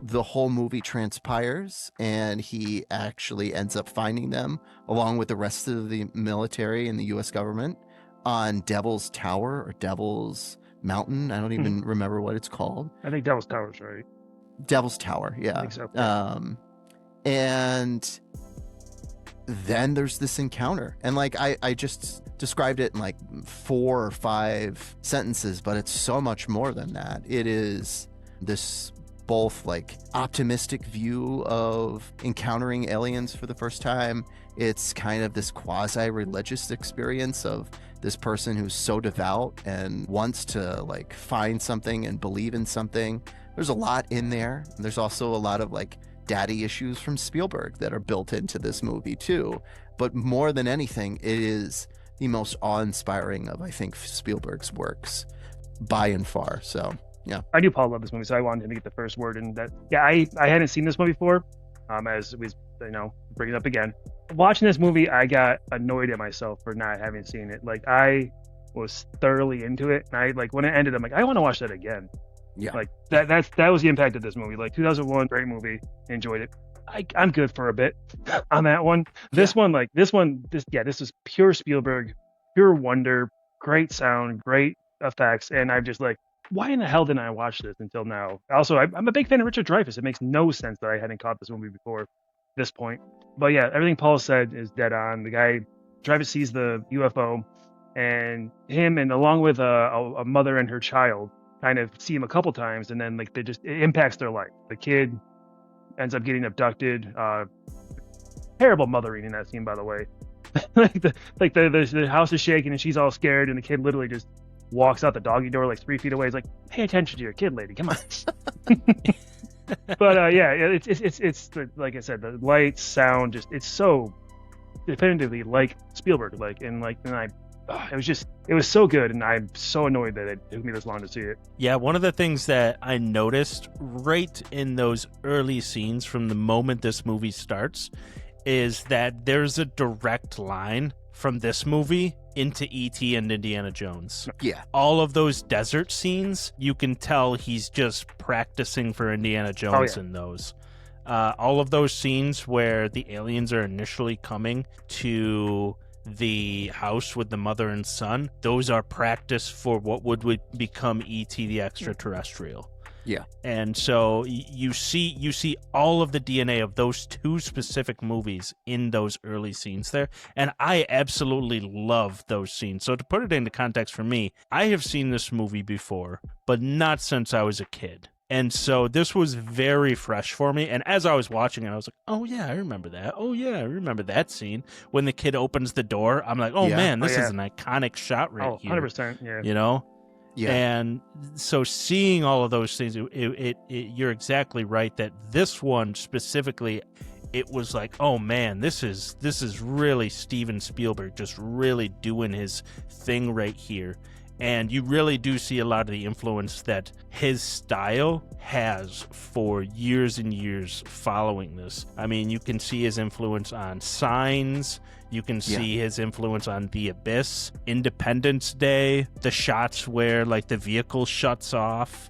the whole movie transpires, and he actually ends up finding them along with the rest of the military and the U.S. government on Devil's Tower or Devil's Mountain. I don't even remember what it's called. I think Devil's Tower is right. Devil's Tower, yeah. I think so. And then there's this encounter. And like I just described it in like 4 or 5 sentences, but it's so much more than that. It is this both like optimistic view of encountering aliens for the first time. It's kind of this quasi-religious experience of this person who's so devout and wants to like find something and believe in something. There's a lot in there. There's also a lot of like daddy issues from Spielberg that are built into this movie too. But more than anything, it is the most awe-inspiring of, I think, Spielberg's works by and far. So yeah, I knew Paul loved this movie, so I wanted him to get the first word in that. Yeah, I hadn't seen this one before. As we, bring it up again. Watching this movie, I got annoyed at myself for not having seen it. Like, I was thoroughly into it. And I like when it ended, I'm like, I want to watch that again. Yeah. Like that was the impact of this movie. Like 2001, great movie, enjoyed it. I'm good for a bit on that one. This this is pure Spielberg, pure wonder, great sound, great effects, and I'm just like, why in the hell didn't I watch this until now? Also, I'm a big fan of Richard Dreyfuss. It makes no sense that I hadn't caught this movie before this point. But yeah, everything Paul said is dead on. The guy, Dreyfuss sees the UFO, and him, and along with a mother and her child, kind of see him a couple times, and then like it impacts their life. The kid ends up getting abducted. Terrible mothering in that scene, by the way. the house is shaking and she's all scared, and the kid literally just walks out the doggy door like 3 feet away. He's like, "Pay attention to your kid, lady. Come on." But yeah, it's like I said, the lights, sound, just it's so definitively like Spielberg, it was so good, and I'm so annoyed that it took me this long to see it. Yeah, one of the things that I noticed right in those early scenes from the moment this movie starts is that there's a direct line from this movie into E.T. and Indiana Jones. Yeah. All of those desert scenes, you can tell he's just practicing for Indiana Jones in those. All of those scenes where the aliens are initially coming to the house with the mother and son, those are practice for what would become E.T. the extraterrestrial. Yeah. And so you see all of the DNA of those two specific movies in those early scenes there, and I absolutely love those scenes. So to put it into context for me, I have seen this movie before, but not since I was a kid. And so this was very fresh for me. And as I was watching it, I was like, oh, yeah, I remember that. Oh, yeah, I remember that scene. When the kid opens the door, I'm like, oh, man, this is an iconic shot right here. 100%, yeah. You know? Yeah. And so seeing all of those things, you're exactly right that this one specifically, it was like, oh, man, this is really Steven Spielberg just really doing his thing right here. And you really do see a lot of the influence that his style has for years and years following this. I mean, you can see his influence on Signs. You can see his influence on The Abyss, Independence Day, the shots where like the vehicle shuts off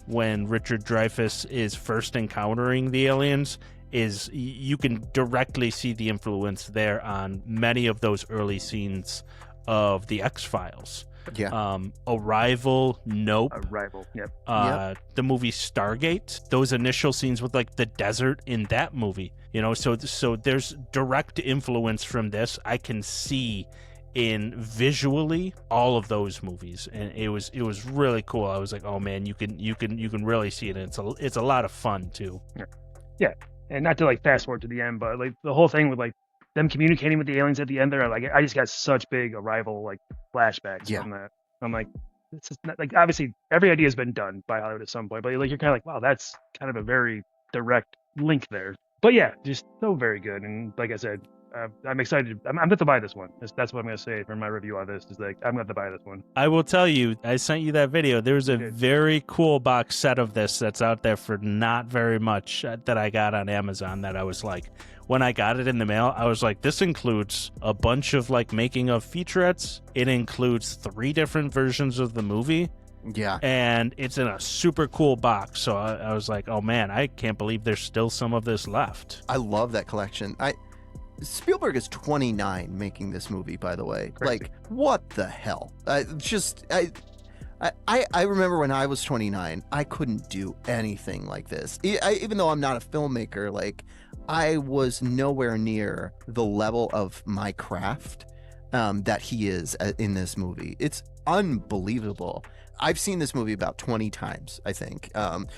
when Richard Dreyfuss is first encountering the aliens. You can directly see the influence there on many of those early scenes of The X-Files. Yeah. Arrival, Nope. Yep. The movie Stargate, those initial scenes with like the desert in that movie, you know, so there's direct influence from this. I can see in visually all of those movies, and it was really cool. I was like, oh man, you can really see it. And it's a lot of fun too. Yeah. And not to like fast forward to the end, but like the whole thing with like them communicating with the aliens at the end there, like I just got such big Arrival like flashbacks from that. I'm like, this is not, like, obviously every idea has been done by Hollywood at some point, but like you're kind of like, wow, that's kind of a very direct link there. But yeah, just so very good. And like I said, I'm excited. I'm going to buy this one. That's what I'm going to say for my review on this. Is like I'm going to buy this one. I will tell you, I sent you that video. There's a very cool box set of this that's out there for not very much that I got on Amazon. That I was like, when I got it in the mail, I was like, this includes a bunch of like making of featurettes. It includes 3 different versions of the movie. Yeah. And it's in a super cool box. So I was like, oh man, I can't believe there's still some of this left. I love that collection. Spielberg is 29 making this movie, by the way. Crazy. Like, what the hell? I remember when I was 29, I couldn't do anything like this. Even though I'm not a filmmaker, like, I was nowhere near the level of my craft that he is in this movie. It's unbelievable. I've seen this movie about 20 times, I think.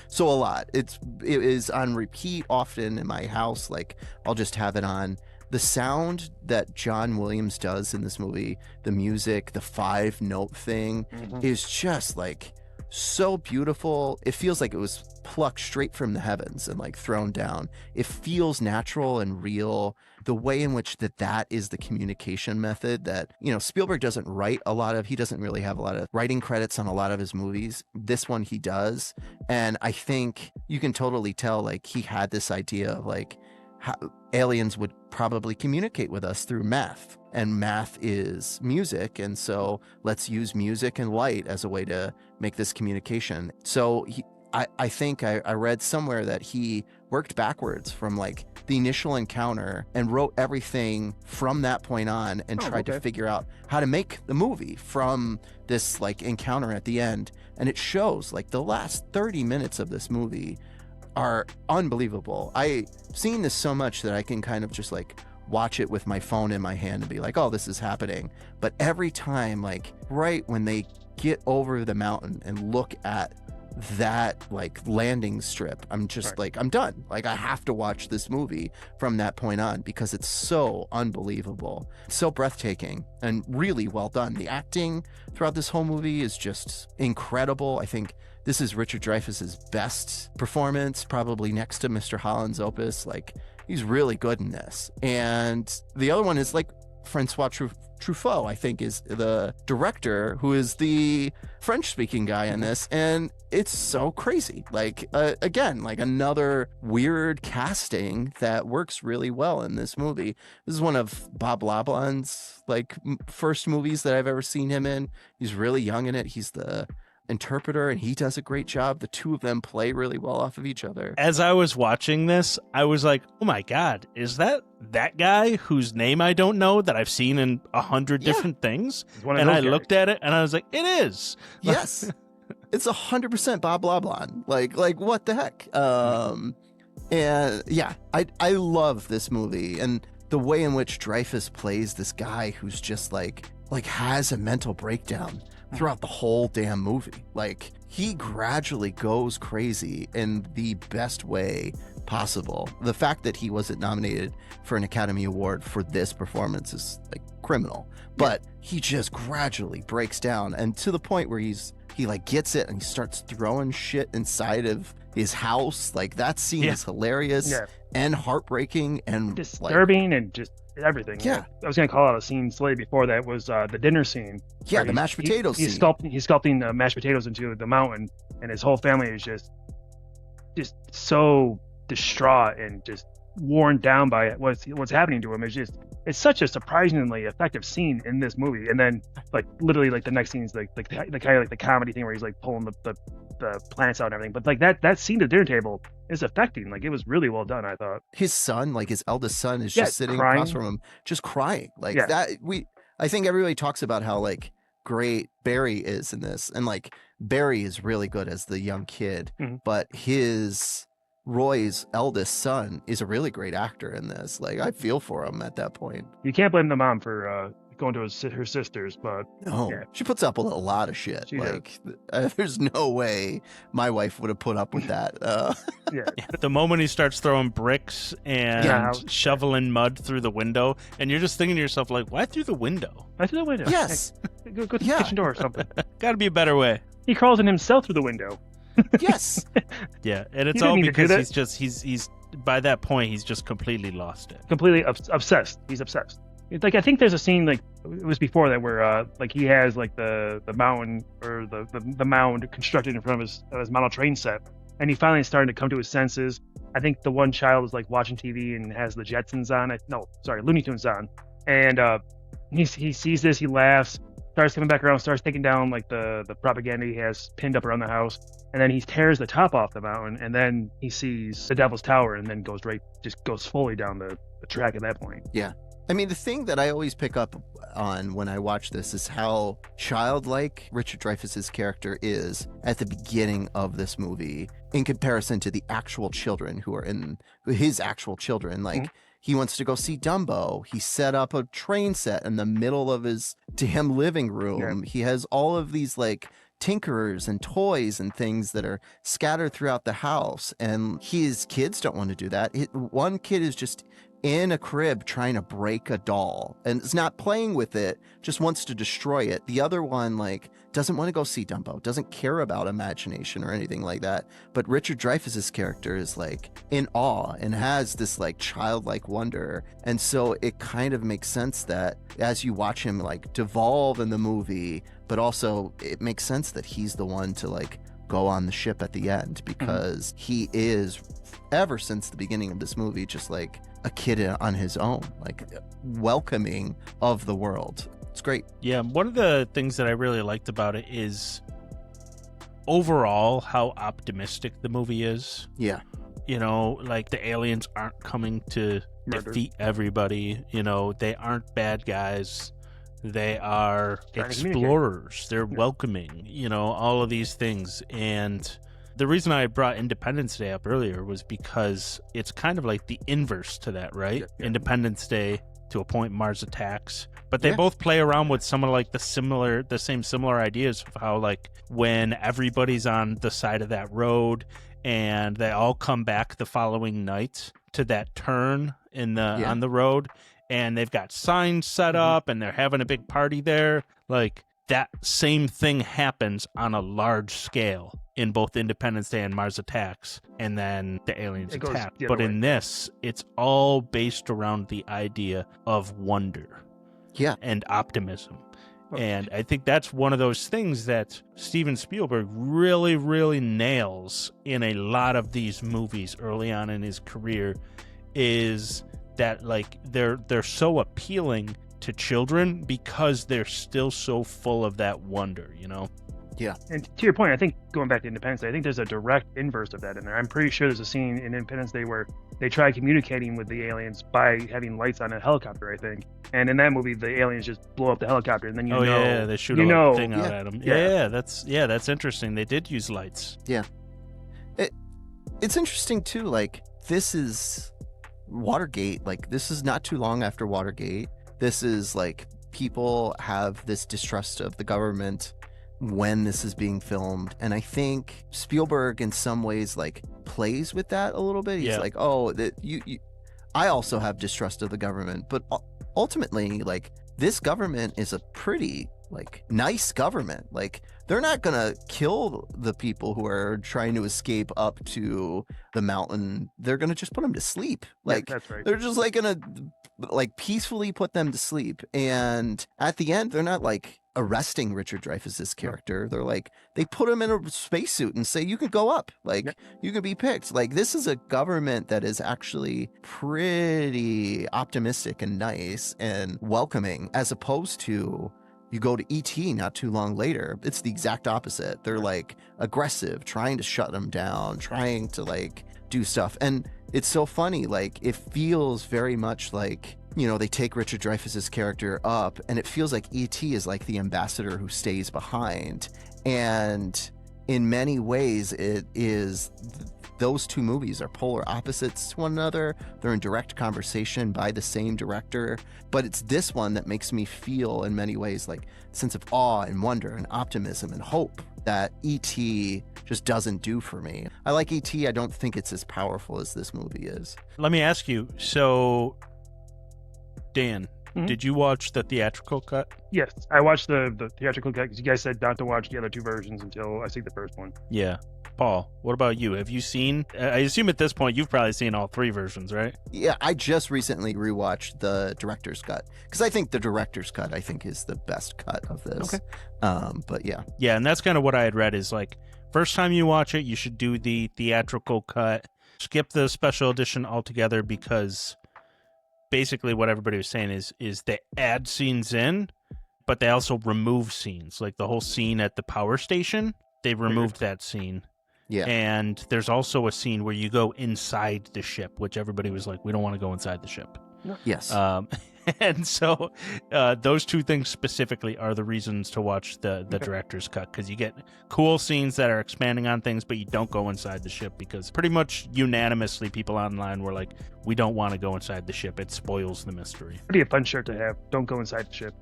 So a lot. It is on repeat often in my house. Like, I'll just have it on. The sound that John Williams does in this movie, the music, the 5-note thing is just like so beautiful. It feels like it was plucked straight from the heavens and like thrown down. It feels natural and real. The way in which that is the communication method that, you know, Spielberg doesn't write a lot of, he doesn't really have a lot of writing credits on a lot of his movies. This one he does. And I think you can totally tell like he had this idea of like aliens would probably communicate with us through math, and math is music, and so let's use music and light as a way to make this communication. So I think I read somewhere that he worked backwards from like the initial encounter and wrote everything from that point on and tried to figure out how to make the movie from this like encounter at the end. And it shows like the last 30 minutes of this movie are unbelievable. I've seen this so much that I can kind of just like watch it with my phone in my hand and be like, oh, this is happening. But every time, like right when they get over the mountain and look at that like landing strip, I'm just like, I'm done. Like I have to watch this movie from that point on because it's so unbelievable, so breathtaking, and really well done. The acting throughout this whole movie is just incredible. I think this is Richard Dreyfuss's best performance, probably next to Mr. Holland's opus. Like he's really good in this. And the other one is like Francois Truffaut, I think, is the director, who is the French-speaking guy in this, and it's so crazy. Like, again, like another weird casting that works really well in this movie. This is one of Bob Lablon's, like, first movies that I've ever seen him in. He's really young in it. He's the interpreter, and he does a great job. The two of them play really well off of each other. As I was watching this, I was like, oh my God, is that guy whose name I don't know that I've seen in 100 different things? And I looked at it and I was like, it is. Yes. It's 100% Bob Lablon. Like what the heck? And yeah, I love this movie, and the way in which Dreyfuss plays this guy who's just like has a mental breakdown throughout the whole damn movie. Like he gradually goes crazy in the best way possible. The fact that he wasn't nominated for an Academy Award for this performance is like criminal, but he just gradually breaks down, and to the point where he like gets it and he starts throwing shit inside of his house. Like that scene is hilarious and heartbreaking and disturbing, and just everything. I was gonna call out a scene slightly before that, was the dinner scene. The mashed potatoes scene. He's sculpting the mashed potatoes into the mountain, and his whole family is just so distraught and just worn down by what's happening to him. It's such a surprisingly effective scene in this movie. And then like literally like the next scene is like the kind of like the comedy thing where he's like pulling the plants out and everything. But like that scene at the dinner table is affecting. Like it was really well done, I thought. His son, like his eldest son, is just sitting across from him, just crying. Like that. I think everybody talks about how like great Barry is in this, and like Barry is really good as the young kid, but Roy's eldest son is a really great actor in this. Like I feel for him at that point. You can't blame the mom for going to her sisters, but she puts up with a lot of shit. There's no way my wife would have put up with that. The moment he starts throwing bricks and shoveling mud through the window, and you're just thinking to yourself, like, why through the window? Why through the window? Yes. Go to the kitchen door or something. Gotta be a better way. He crawls in himself through the window. Yes. And it's all because he's by that point he's just completely lost it. Completely obsessed. He's obsessed. It's like I think there's a scene like it was before that where like he has like the mountain or the mound constructed in front of his model train set, and he finally is starting to come to his senses. I think the one child is like watching TV and has the Jetsons on. Looney Tunes on, and he sees this, he laughs, starts coming back around, starts taking down like the propaganda he has pinned up around the house, and then he tears the top off the mountain, and then he sees the Devil's Tower, and then goes fully down the track at that point. Yeah. I mean, the thing that I always pick up on when I watch this is how childlike Richard Dreyfuss's character is at the beginning of this movie in comparison to the actual children who are in his actual children. Like, he wants to go see Dumbo. He set up a train set in the middle of his, to him, living room. He has all of these, like, tinkerers and toys and things that are scattered throughout the house. And his kids don't want to do that. One kid is just in a crib trying to break a doll and is not playing with it, just wants to destroy it. The other one, like, doesn't want to go see Dumbo, doesn't care about imagination or anything like that. But Richard Dreyfuss's character is like in awe and has this like childlike wonder. And so it kind of makes sense that as you watch him like devolve in the movie, but also it makes sense that he's the one to like go on the ship at the end, because he is, ever since the beginning of this movie, just like a kid on his own, like welcoming of the world. It's great. Yeah, one of the things that I really liked about it is overall how optimistic the movie is. Yeah. You know, like the aliens aren't coming to defeat everybody. You know, they aren't bad guys. They are explorers. They're welcoming, you know, all of these things. And the reason I brought Independence Day up earlier was because it's kind of like the inverse to that, right? Yeah. Independence Day, to a point, Mars Attacks. But they both play around with some of like the same similar ideas of how, like, when everybody's on the side of that road and they all come back the following night to that turn in the on the road, and they've got signs set up and they're having a big party there. Like, that same thing happens on a large scale in both Independence Day and Mars Attacks, and then the aliens attack. But in this, it's all based around the idea of wonder and optimism. And I think that's one of those things that Steven Spielberg really, really nails in a lot of these movies early on in his career, is that, like, they're so appealing to children because they're still so full of that wonder, you know? Yeah. And to your point, I think going back to Independence Day, I think there's a direct inverse of that in there. I'm pretty sure there's a scene in Independence Day where they try communicating with the aliens by having lights on a helicopter, I think. And in that movie, the aliens just blow up the helicopter, and then they shoot a thing out at them. That's interesting. They did use lights. Yeah. It's interesting too. Like, this is Watergate. Like, this is not too long after Watergate. This is like, people have this distrust of the government when this is being filmed, and I think Spielberg in some ways like plays with that a little bit. He's like, oh, that you I also have distrust of the government, but ultimately, like, this government is a pretty like nice government. Like, they're not gonna kill the people who are trying to escape up to the mountain. They're gonna just put them to sleep. Like, that's right. They're just like gonna like peacefully put them to sleep, and at the end, they're not like arresting Richard Dreyfuss's character. They're like, they put him in a spacesuit and say, you can go up, like, you can be picked. Like, this is a government that is actually pretty optimistic and nice and welcoming, as opposed to, you go to E.T. not too long later, it's the exact opposite. They're like aggressive, trying to shut them down, trying to like do stuff. And it's so funny, like, it feels very much like, you know, they take Richard Dreyfuss's character up, and it feels like E.T. is like the ambassador who stays behind. And in many ways, it is, those two movies are polar opposites to one another. They're in direct conversation by the same director. But it's this one that makes me feel, in many ways, like a sense of awe and wonder and optimism and hope that E.T. just doesn't do for me. I like E.T. I don't think it's as powerful as this movie is. Let me ask you, so Dan, did you watch the theatrical cut? Yes, I watched the theatrical cut because you guys said not to watch the other two versions until I see the first one. Yeah. Paul, what about you? Have you seen, I assume at this point, you've probably seen all three versions, right? Yeah, I just recently rewatched the director's cut, because I think the director's cut, I think, is the best cut of this. Okay. But yeah. Yeah, and that's kind of what I had read is, like, first time you watch it, you should do the theatrical cut. Skip the special edition altogether, because basically what everybody was saying is they add scenes in, but they also remove scenes. Like the whole scene at the power station, they removed that scene. Yeah. And there's also a scene where you go inside the ship, which everybody was like, we don't want to go inside the ship. Yes. And so those two things specifically are the reasons to watch the director's cut, because you get cool scenes that are expanding on things, but you don't go inside the ship, because pretty much unanimously people online were like, we don't want to go inside the ship. It spoils the mystery. Pretty a fun shirt to have. Don't go inside the ship.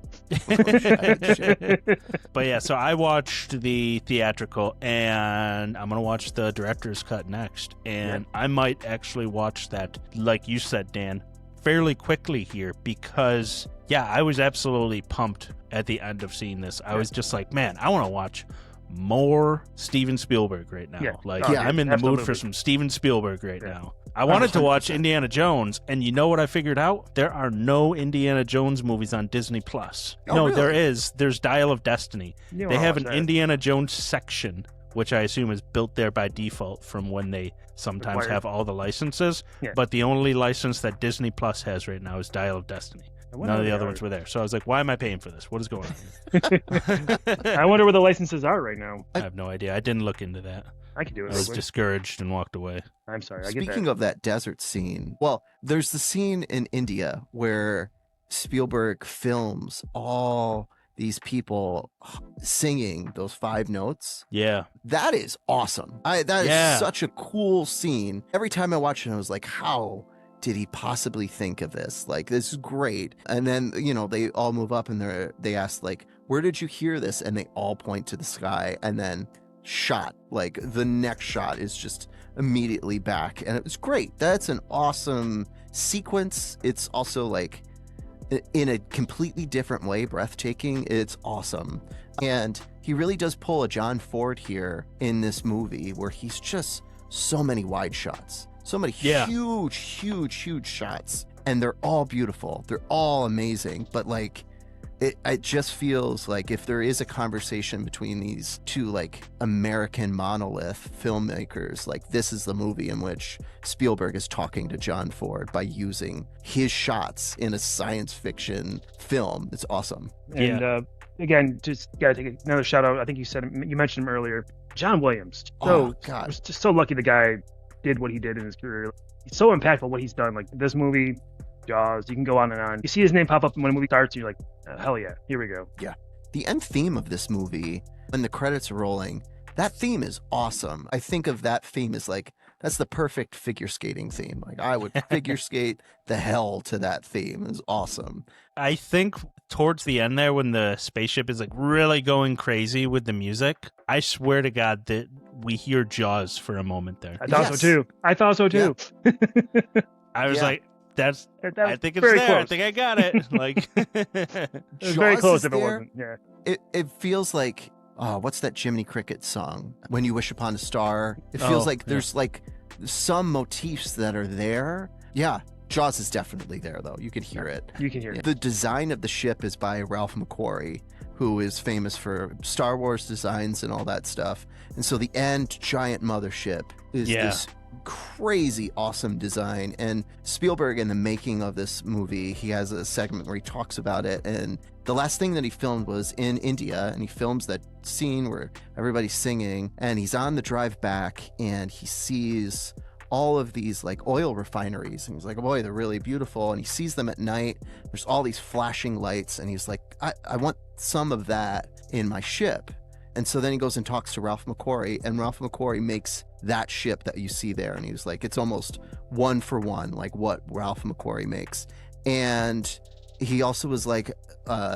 But yeah, so I watched the theatrical, and I'm going to watch the director's cut next. And I might actually watch that, like you said, Dan, fairly quickly here, because I was absolutely pumped at the end of seeing this. I was just like, man, I want to watch more Steven Spielberg right now. I'm in the mood for some Steven Spielberg right now. I wanted to watch Indiana Jones, and you know what I figured out? There are no Indiana Jones movies on Disney Plus. Oh, really? There's Dial of Destiny. They have an Indiana Jones section which I assume is built there by default from when they sometimes Required. have all the licenses. Yeah. But the only license that Disney Plus has right now is Dial of Destiny. None of the other ones were there. So I was like, why am I paying for this? What is going on here? I wonder where the licenses are right now. I have no idea. I didn't look into that. I can do it. I was discouraged and walked away. I'm sorry. I get Speaking that. of that desert scene, well, there's the scene in India where Spielberg films all these people singing those 5 notes. Yeah. That is awesome. That is such a cool scene. Every time I watch it, I was like, how did he possibly think of this? Like, this is great. And then, they all move up and they ask, like, where did you hear this? And they all point to the sky, and then shot. Like, the next shot is just immediately back. And it was great. That's an awesome sequence. It's also, like, in a completely different way, breathtaking. It's awesome. And he really does pull a John Ford here in this movie, where he's just so many wide shots. So many huge shots, and they're all beautiful. They're all amazing. But like, it just feels like if there is a conversation between these two like American monolith filmmakers, like this is the movie in which Spielberg is talking to John Ford by using his shots in a science fiction film. It's awesome. And again, just gotta take another shout out. I think you mentioned him earlier, John Williams. So God, was just so lucky the guy did what he did in his career. He's so impactful what he's done. Like this movie, Jaws, you can go on and on. You see his name pop up when the movie starts, and you're like, hell yeah, here we go. Yeah. The end theme of this movie, when the credits are rolling, that theme is awesome. I think of that theme as like, that's the perfect figure skating theme. Like I would figure skate the hell to that theme. It's awesome. I think towards the end there, when the spaceship is like really going crazy with the music, I swear to God that we hear Jaws for a moment there. I thought so too. Yeah. I was like, I think it's very there. close. I think I got it. Like, it was very Jaws close is if it there. wasn't. Yeah. It feels like, what's that Jiminy Cricket song? When You Wish Upon a Star. It feels like there's like some motifs that are there. Yeah. Jaws is definitely there, though. You can hear it. You can hear it. The design of the ship is by Ralph McQuarrie, who is famous for Star Wars designs and all that stuff. And so the end giant mothership is this crazy awesome design. And Spielberg, in the making of this movie, he has a segment where he talks about it. And the last thing that he filmed was in India, and he films that scene where everybody's singing, and he's on the drive back, and he sees all of these like oil refineries, and he's like, oh boy, they're really beautiful. And he sees them at night. There's all these flashing lights, and he's like, I want some of that in my ship. And so then he goes and talks to Ralph McQuarrie, and Ralph McQuarrie makes that ship that you see there. And he was like, it's almost one for one, like what Ralph McQuarrie makes. And he also was like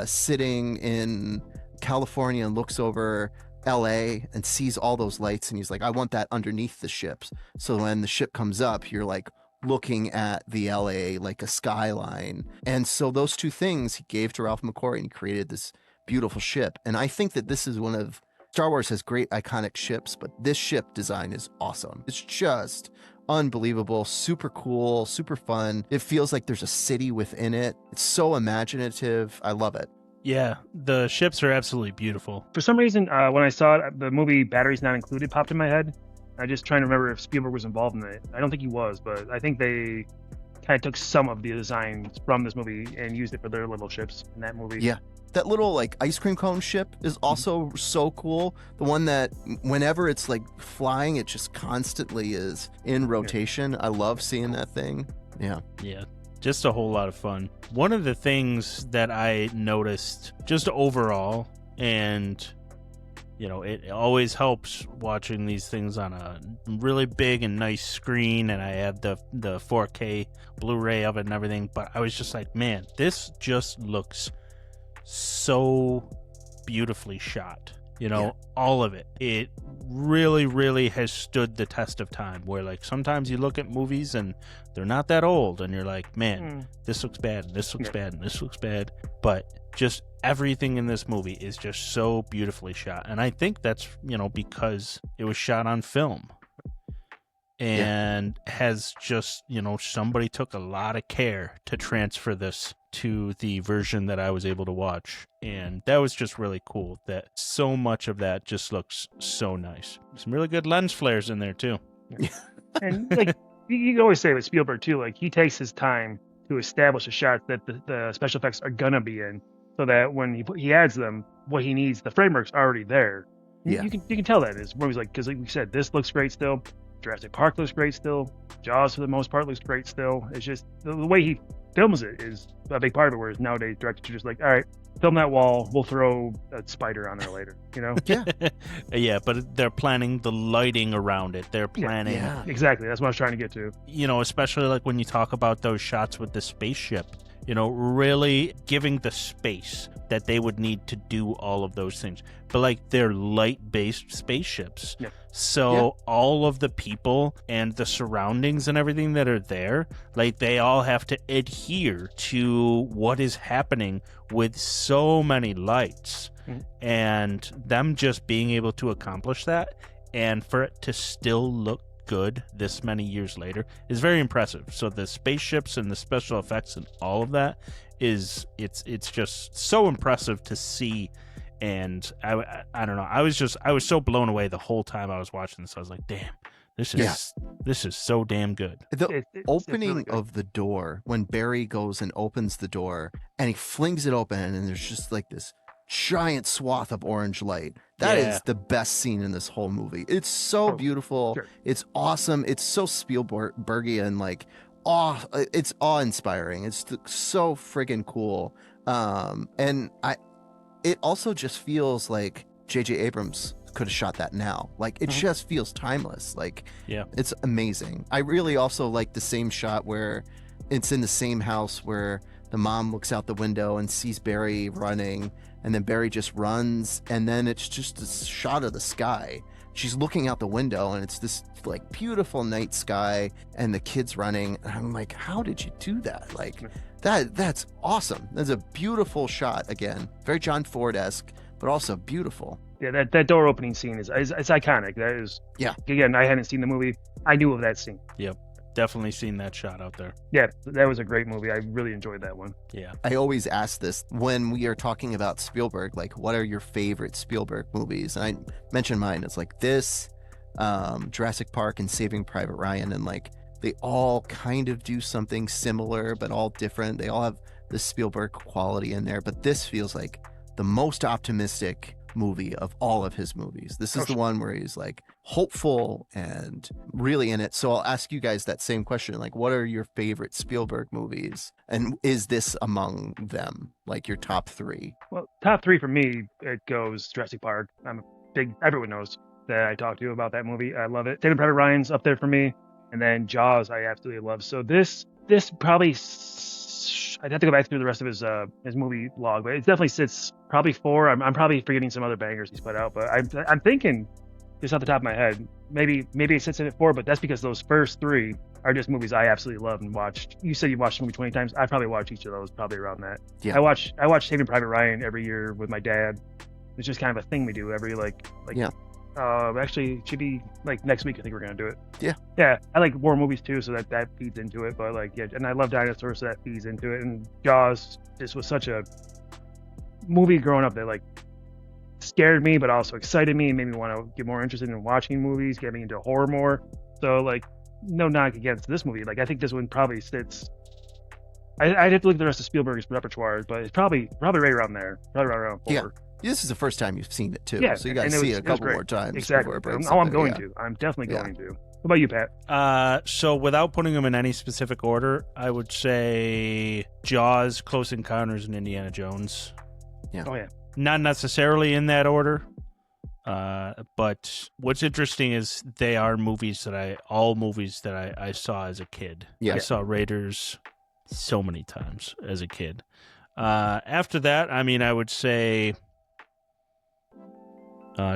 sitting in California and looks over LA and sees all those lights, and he's like, I want that underneath the ships. So when the ship comes up, you're like looking at the LA like a skyline. And so those two things he gave to Ralph McQuarrie, and he created this beautiful ship. And I think that this is one of Star Wars has great iconic ships, but this ship design is awesome. It's just unbelievable, super cool, super fun. It feels like there's a city within it. It's so imaginative. I love it. yeah, the ships are absolutely beautiful. For some reason, when I saw it, the movie Batteries Not Included popped in my head. I just trying to remember if Spielberg was involved in it. I don't think he was, but I think they kind of took some of the designs from this movie and used it for their little ships in that movie. Yeah. That little like ice cream cone ship is also so cool. The one that whenever it's like flying, it just constantly is in rotation. I love seeing that thing. Yeah. Yeah, just a whole lot of fun. One of the things that I noticed just overall, and you know, it always helps watching these things on a really big and nice screen, and I have the 4K Blu-ray of it and everything, but I was just like, man, this just looks so beautifully shot. You know, all of it. It really, really has stood the test of time, where like sometimes you look at movies and they're not that old and you're like, man, this looks bad, and this looks bad, and this looks bad. But just everything in this movie is just so beautifully shot. And I think that's, you know, because it was shot on film. and has just, somebody took a lot of care to transfer this to the version that I was able to watch. And that was just really cool that so much of that just looks so nice. Some really good lens flares in there too. And like you can always say with Spielberg too, like he takes his time to establish the shots that the special effects are gonna be in, so that when he adds them, what he needs, the framework's already there. Yeah. You can tell that in his movies, like, because like we said, this looks great still. Jurassic Park looks great still. Jaws, for the most part, looks great still. It's just the way he films it is a big part of it, whereas nowadays directors are just like, all right, film that wall, we'll throw a spider on there later, Yeah. Yeah, but they're planning the lighting around it. They're planning... Yeah. Exactly, that's what I was trying to get to. Especially like when you talk about those shots with the spaceship, really giving the space that they would need to do all of those things. But like they're light-based spaceships. Yeah. So all of the people and the surroundings and everything that are there, like they all have to adhere to what is happening with so many lights. And them just being able to accomplish that and for it to still look good this many years later is very impressive. So the spaceships and the special effects and all of that it's just so impressive to see. And I don't know, I was so blown away the whole time I was watching this. I was like, damn, this is so damn good. The opening really good. of the door, when Barry goes and opens the door and he flings it open and there's just like this giant swath of orange light. That is the best scene in this whole movie. It's so beautiful. Sure. It's awesome. It's so Spielbergian, like it's awe-inspiring. It's so friggin' cool. And it also just feels like J.J. Abrams could have shot that now. Like it just feels timeless. Like it's amazing. I really also like the same shot where it's in the same house where the mom looks out the window and sees Barry running, and then Barry just runs, and then it's just a shot of the sky. She's looking out the window and it's this like beautiful night sky and the kids running. And I'm like, how did you do that? Like that's awesome. That's a beautiful shot. Again, very John Ford-esque, but also beautiful. Yeah, that door opening scene is iconic. That is, again, I hadn't seen the movie. I knew of that scene. Yep. Definitely seen that shot out there. Yeah, that was a great movie. I really enjoyed that one. Yeah. I always ask this when we are talking about Spielberg, like, what are your favorite Spielberg movies? And I mentioned mine. It's like this, Jurassic Park and Saving Private Ryan. And like, they all kind of do something similar, but all different. They all have the Spielberg quality in there. But this feels like the most optimistic movie of all of his movies. This is the one where he's like hopeful and really in it. So I'll ask you guys that same question. Like, what are your favorite Spielberg movies? And is this among them? Like your top three? Well, top three for me, it goes Jurassic Park. I'm a big, everyone knows that I talked to you about that movie. I love it. Saving Private Ryan's up there for me. And then Jaws, I absolutely love. So this probably, I'd have to go back through the rest of his movie log, but it definitely sits probably 4. I'm probably forgetting some other bangers he's put out, but I'm thinking just off the top of my head, maybe it sits in at 4, but that's because those first 3 are just movies I absolutely love and watched. You said you watched the movie 20 times. I probably watched each of those probably around that. Yeah. I watch Saving Private Ryan every year with my dad. It's just kind of a thing we do every actually it should be like next week. I think we're gonna do it. Yeah. I like war movies too, so that feeds into it. But and I love dinosaurs, so that feeds into it. And Jaws just was such a movie growing up that like scared me, but also excited me and made me want to get more interested in watching movies, get me into horror more. So like, no knock against this movie. Like I think this one probably sits. I'd have to look at the rest of Spielberg's repertoire, but it's probably right around there, probably right around 4. Yeah. This is the first time you've seen it too, so you got to see it a couple more times. Exactly. I'm going to. I'm definitely going to. What about you, Pat? So without putting them in any specific order, I would say Jaws, Close Encounters, and Indiana Jones. Yeah. Oh yeah. Not necessarily in that order, but what's interesting is they are movies that I saw as a kid. Yeah. I saw Raiders so many times as a kid. After that, I mean, I would say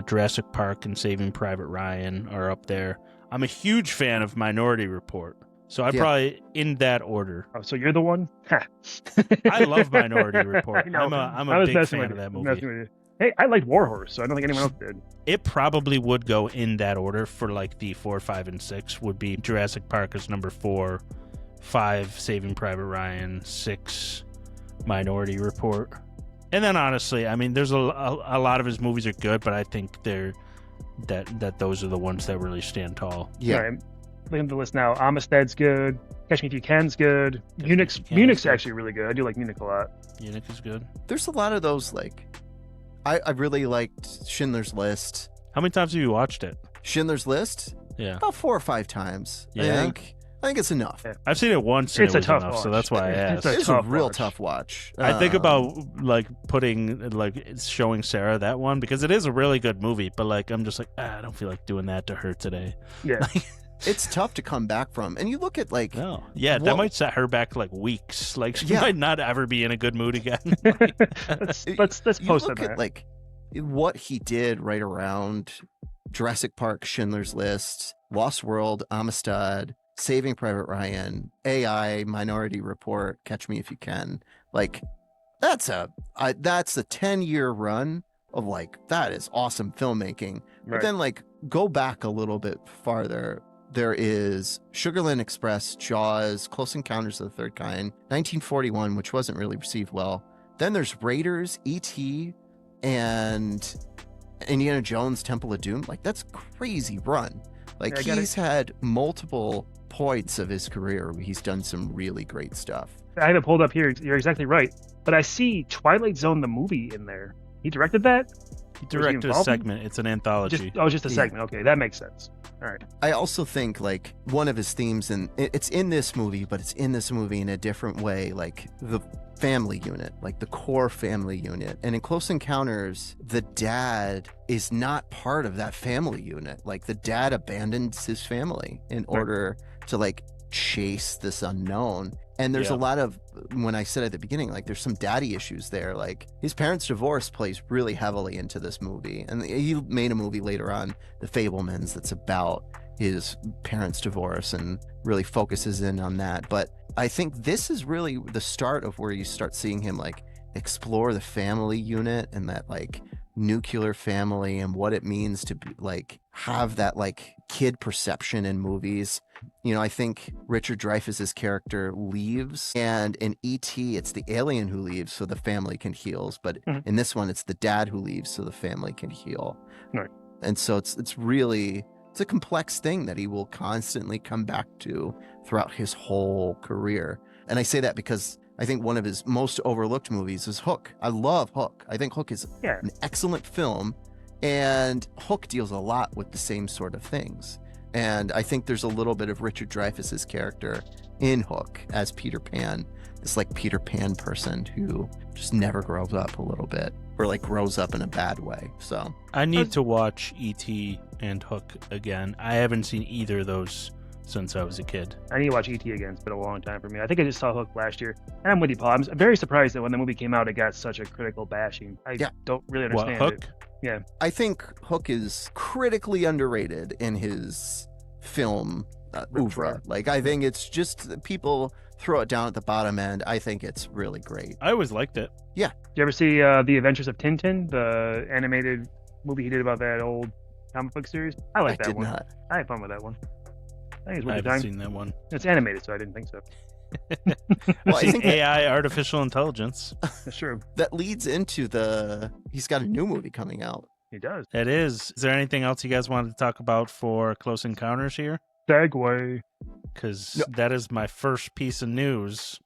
Jurassic Park and Saving Private Ryan are up there. I'm a huge fan of Minority Report, so I'm probably in that order. Oh, so you're the one? I love Minority Report. I know. I'm a big fan of that movie. Hey, I liked Warhorse, so I don't think anyone else did. It probably would go in that order for like the 4, 5, and 6 would be Jurassic Park is number 4, 5, Saving Private Ryan, 6, Minority Report. And then honestly, I mean, there's a lot of his movies are good, but I think that those are the ones that really stand tall. Yeah. All right, looking at the list now. Amistad's good. Catch Me If You Can's good. Me If You Can Munich's is good. actually really good. I do like Munich a lot. Munich is good. There's a lot of those, like, I really liked Schindler's List. How many times have you watched it? Schindler's List? Yeah. About 4 or 5 times. Yeah? I think it's enough. Yeah. I've seen it once and It's it a was tough enough, watch. so that's why I It's asked. It's a tough real watch. tough watch. I think about like putting like showing Sarah that one because it is a really good movie, but like I'm just like I don't feel like doing that to her today. Yeah. It's tough to come back from. And you look at, like, No, yeah, that Well- might set her back like weeks. Like she Yeah. might not ever be in a good mood again. let's you post on look that. at, like, what he did right around Jurassic Park, Schindler's List, Lost World, Amistad, Saving Private Ryan, AI, Minority Report, Catch Me If You Can. Like, that's a 10-year run of, like, that is awesome filmmaking. But Right. then, like, go back a little bit farther. There is Sugarland Express, Jaws, Close Encounters of the Third Kind, 1941, which wasn't really received well. Then there's Raiders, E.T., and Indiana Jones, Temple of Doom. Like, that's crazy run. Like, Yeah, I get he's had multiple points of his career where he's done some really great stuff. I have it pulled up here. You're exactly right. But I see Twilight Zone the movie in there. He directed that? He directed a involved in- segment. It's an anthology. Just a Yeah. segment. Okay, that makes sense. All right. I also think, like, one of his themes, and it's in this movie, but it's in this movie in a different way, like the family unit, like the core family unit. And in Close Encounters, the dad is not part of that family unit. Like, the dad abandons his family in order to, like, chase this unknown. And there's Yeah. a lot of, when I said at the beginning, like, there's some daddy issues there. Like, his parents' divorce plays really heavily into this movie. And he made a movie later on, The Fablemans, that's about his parents' divorce and really focuses in on that. But I think this is really the start of where you start seeing him, like, explore the family unit and that, like, nuclear family and what it means to be, like, have that, like, kid perception in movies. You know, I think Richard Dreyfuss's character leaves, and in E.T., it's the alien who leaves so the family can heal. But Mhm. in this one, it's the dad who leaves so the family can heal. Right. And so it's really, it's a complex thing that he will constantly come back to throughout his whole career. And I say that because I think one of his most overlooked movies is Hook. I love Hook. I think Hook is Yeah. an excellent film, and Hook deals a lot with the same sort of things. And I think there's a little bit of Richard Dreyfuss's character in Hook as Peter Pan, this, like, Peter Pan person who just never grows up a little bit, or, like, grows up in a bad way. So I need to watch E.T. and Hook again. I haven't seen either of those since I was a kid. I need to watch E.T. again. It's been a long time for me. I think I just saw Hook last year. And I'm with you, Paul. I'm very surprised that when the movie came out, it got such a critical bashing. I Yeah. don't really What, understand Hook? it. I think Hook is critically underrated in his film oeuvre. Like, I think it's just that people throw it down at the bottom end. I think it's really great. I always liked it. Did you ever see The Adventures of Tintin, the animated movie he did about that old comic book series? I like I that did one. not. I had fun with that one. I think it's I worth haven't your time. seen that one. It's animated, so I didn't think so. Well, I Seen think that, AI, artificial intelligence. That's true. that leads into he's got a new movie coming out. He does. It is. Is there anything else you guys wanted to talk about for Close Encounters here? Segway. Because No. that is my first piece of news.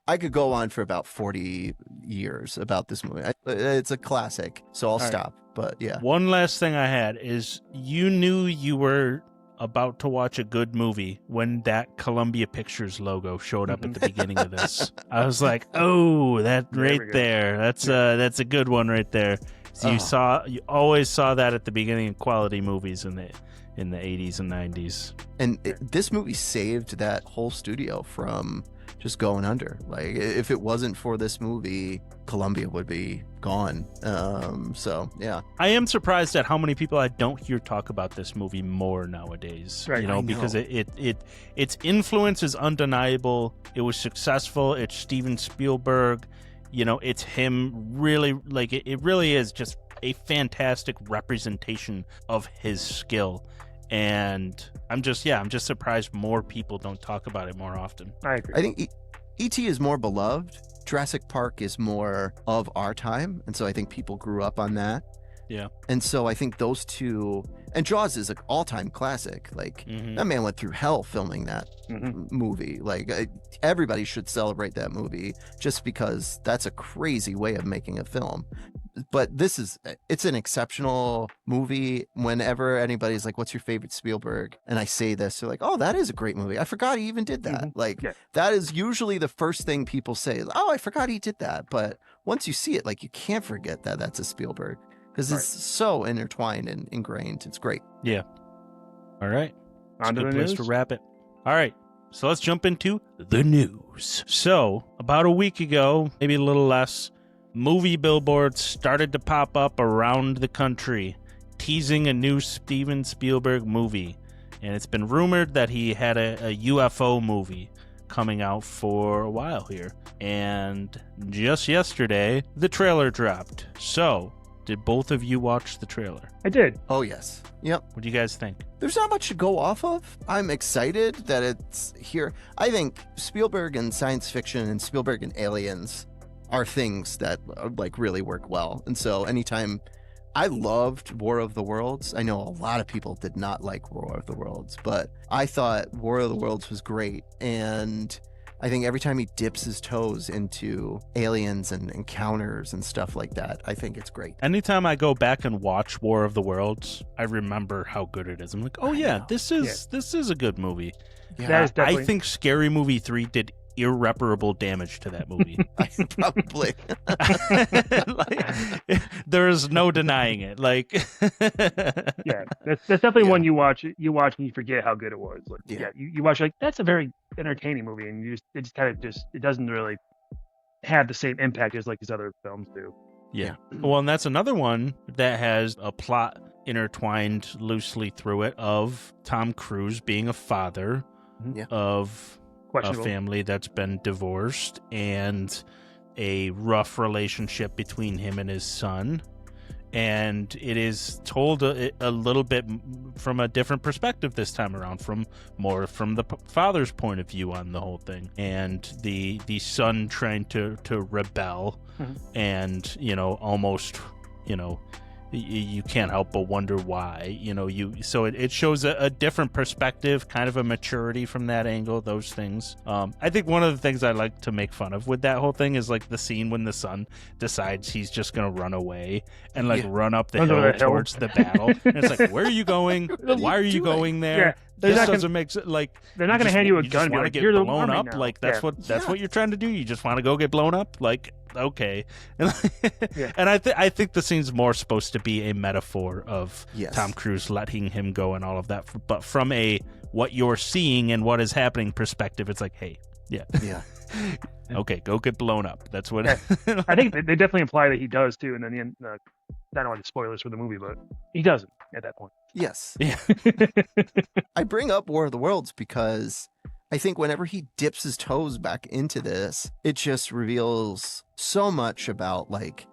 I could go on for about 40 years about this movie. It's a classic, so I'll right. stop. But yeah. One last thing I had is you knew you were about to watch a good movie when that Columbia Pictures logo showed up at the beginning of this. I was like, "Oh, that There we right go. there. That's a good one right there." So you always saw that at the beginning of quality movies in the 80s and 90s. And this movie saved that whole studio from just going under. Like, if it wasn't for this movie, Columbia would be gone. So yeah. I am surprised at how many people I don't hear talk about this movie more nowadays. Right. You know, I because know. its influence is undeniable. It was successful. It's Steven Spielberg. You know, it's him really, like, it really is just a fantastic representation of his skill. And I'm just surprised more people don't talk about it more often. I agree. I think E.T. is more beloved. Jurassic Park is more of our time, and so I think people grew up on that. Yeah. And so I think those two, and Jaws is an all-time classic. Like, that man went through hell filming that movie. Like, everybody should celebrate that movie just because that's a crazy way of making a film. But it's an exceptional movie. Whenever anybody's like, what's your favorite Spielberg? And I say this, they're like, oh, that is a great movie. I forgot he even did that. That is usually the first thing people say. Oh, I forgot he did that. But once you see it, like, you can't forget that that's a Spielberg. Because it's so intertwined and ingrained. It's great. Yeah. All right. It's On a to good the place news. to wrap it. All right. So let's jump into the news. So about a week ago, maybe a little less, movie billboards started to pop up around the country, teasing a new Steven Spielberg movie. And it's been rumored that he had a UFO movie coming out for a while here. And just yesterday, the trailer dropped. So, did both of you watch the trailer? I did. Oh, yes. Yep. What do you guys think? There's not much to go off of. I'm excited that it's here. I think Spielberg and science fiction and Spielberg and aliens are things that like really work well. And so anytime, I loved War of the Worlds. I know a lot of people did not like War of the Worlds, but I thought War of the Worlds was great. And I think every time he dips his toes into aliens and encounters and stuff like that, I think it's great. Anytime I go back and watch War of the Worlds, I remember how good it is. I'm like, oh yeah, this is a good movie. Yeah, That is definitely. I think Scary Movie 3 did irreparable damage to that movie. probably. There is no denying it. Like, Yeah, that's definitely one you watch and you forget how good it was. Like, Yeah. you watch like that's a very entertaining movie, and it doesn't really have the same impact as like these other films do. yeah. Well, and that's another one that has a plot intertwined loosely through it of Tom Cruise being a father Yeah. of a Questionable. family that's been divorced and a rough relationship between him and his son. And it is told a little bit from a different perspective this time around, from the father's point of view on the whole thing, and the son trying to rebel, and almost you can't help but wonder why. So it shows a different perspective, kind of a maturity from that angle, those things. I think one of the things I like to make fun of with that whole thing is like the scene when the son decides he's just gonna run away and run up the Run over hill the hill. towards the battle. And it's like, where are you going? Why are you doing? going there? Yeah, they're This not gonna- doesn't make sense. Like, They're not going to just- hand you a you gun just and be want to like, get "You're the blown army up. now." Like that's Yeah. what you're trying to do. You just want to go get blown up. Like, okay. Yeah. And I think the scene's more supposed to be a metaphor of Yes. Tom Cruise letting him go and all of that. But from a what you're seeing and what is happening perspective, it's like, hey, yeah, Yeah. okay, go get blown up. That's what. Yeah. I think they definitely imply that he does too, and then the end. I don't want to spoilers for the movie, but he doesn't at that point. Yes. Yeah. I bring up War of the Worlds because I think whenever he dips his toes back into this, it just reveals so much about like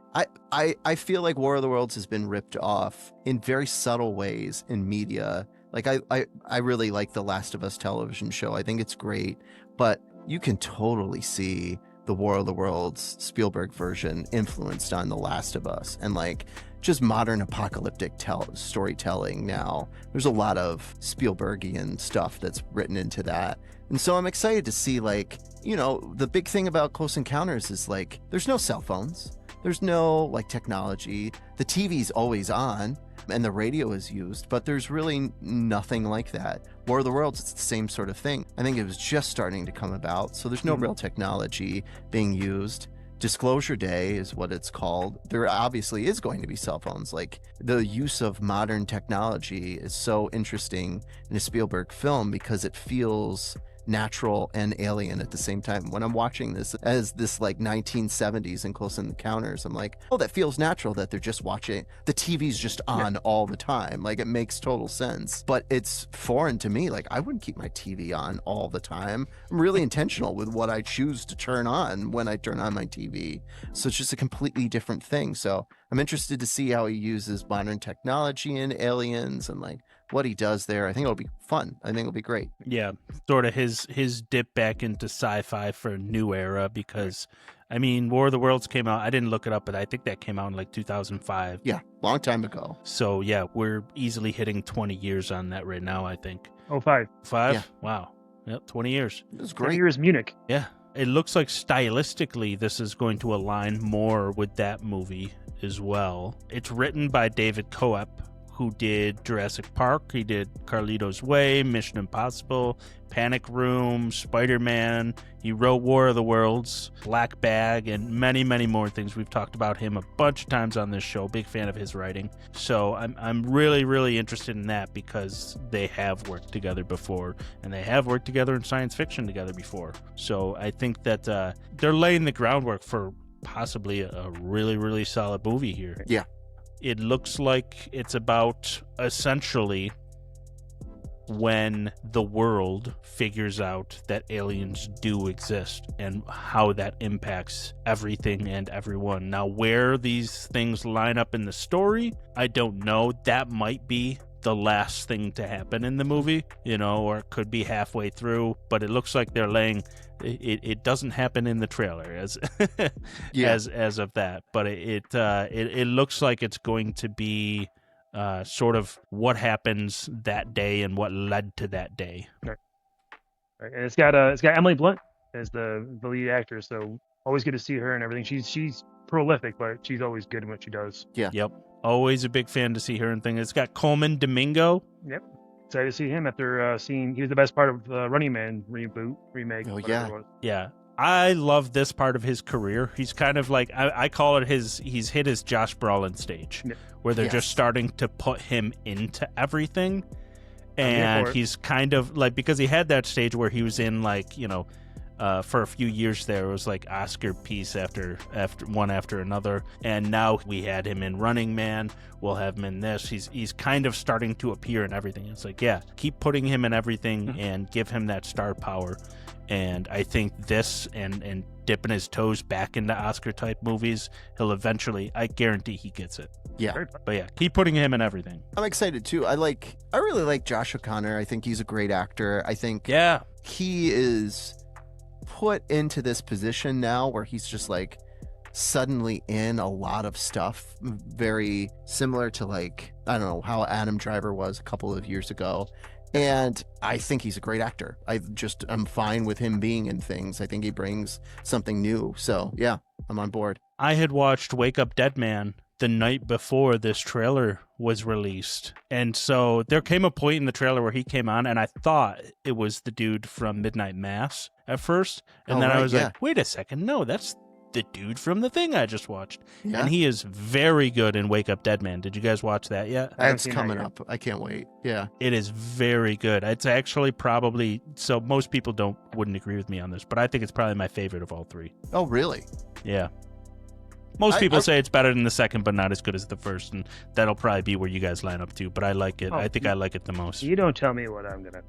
I feel like War of the Worlds has been ripped off in very subtle ways in media. Like I really like the Last of Us television show. I think it's great, but you can totally see the War of the Worlds Spielberg version influenced on The Last of Us and like just modern apocalyptic storytelling now. There's a lot of Spielbergian stuff that's written into that. And so I'm excited to see like, the big thing about Close Encounters is like, there's no cell phones. There's no like technology. The TV's always on and the radio is used, but there's really nothing like that. War of the Worlds, it's the same sort of thing. I think it was just starting to come about. So there's no real technology being used. Disclosure Day is what it's called. There obviously is going to be cell phones. Like the use of modern technology is so interesting in a Spielberg film because it feels natural and alien at the same time. When I'm watching this as this like 1970s and Close Encounters, I'm like, oh, that feels natural that they're just watching. The TV's just on all the time. Like, it makes total sense. But it's foreign to me. Like, I wouldn't keep my TV on all the time. I'm really intentional with what I choose to turn on when I turn on my TV. So it's just a completely different thing. So I'm interested to see how he uses modern technology in Aliens and like what he does there. I think it'll be fun. I think it'll be great. Yeah, sort of his dip back into sci-fi for a new era, because I mean, War of the Worlds came out. I didn't look it up, but I think that came out in like 2005. Yeah, long time ago. So yeah, we're easily hitting 20 years on that right now, I think. Oh, 5. 5? Yeah. Wow. Yep, 20 years. It was 20 great. years Munich. Yeah. It looks like stylistically this is going to align more with that movie as well. It's written by David Coep, who did Jurassic Park. He did Carlito's Way, Mission Impossible, Panic Room, Spider-Man. He wrote War of the Worlds, Black Bag, and many, many more things. We've talked about him a bunch of times on this show. Big fan of his writing. So I'm really, really interested in that because they have worked together before, and they have worked together in science fiction together before. So I think that they're laying the groundwork for possibly a really, really solid movie here. Yeah. It looks like it's about essentially when the world figures out that aliens do exist and how that impacts everything and everyone. Now, where these things line up in the story, I don't know. That might be the last thing to happen in the movie, or it could be halfway through, but it looks like they're laying it doesn't happen in the trailer as as of that, but it looks like it's going to be sort of what happens that day and what led to that day. Right. And it's got Emily Blunt as the lead actor, so always good to see her and everything. She's prolific, but she's always good in what she does. Yeah. Yep. Always a big fan to see her and things. It's got Coleman Domingo. Yep. Excited to see him after seeing he was the best part of the Running Man remake. Oh, yeah. It was. Yeah. I love this part of his career. He's kind of like, I call it he's hit his Josh Brolin stage, where they're just starting to put him into everything. And he's kind of like, because he had that stage where he was in like, for a few years there, it was like Oscar piece after one after another. And now we had him in Running Man. We'll have him in this. He's kind of starting to appear in everything. It's like, yeah, keep putting him in everything and give him that star power. And I think this and dipping his toes back into Oscar-type movies, he'll eventually, I guarantee he gets it. Yeah. But yeah, keep putting him in everything. I'm excited too. I really like Josh O'Connor. I think he's a great actor. I think he is put into this position now where he's just like suddenly in a lot of stuff, very similar to like, I don't know, how Adam Driver was a couple of years ago. And I think he's a great actor. I'm fine with him being in things. I think he brings something new. So yeah, I'm on board. I had watched Wake Up Dead Man the night before this trailer was released. And so there came a point in the trailer where he came on and I thought it was the dude from Midnight Mass at first. And then I was like, wait a second. No, that's the dude from the thing I just watched. Yeah. And he is very good in Wake Up Dead Man. Did you guys watch that yet? That's coming up. I can't wait. Yeah. It is very good. It's actually probably, so most people wouldn't agree with me on this, but I think it's probably my favorite of all three. Oh, really? Yeah. Most people say it's better than the second, but not as good as the first, and that'll probably be where you guys line up too. But I like it. I think I like it the most. You don't tell me what I'm gonna.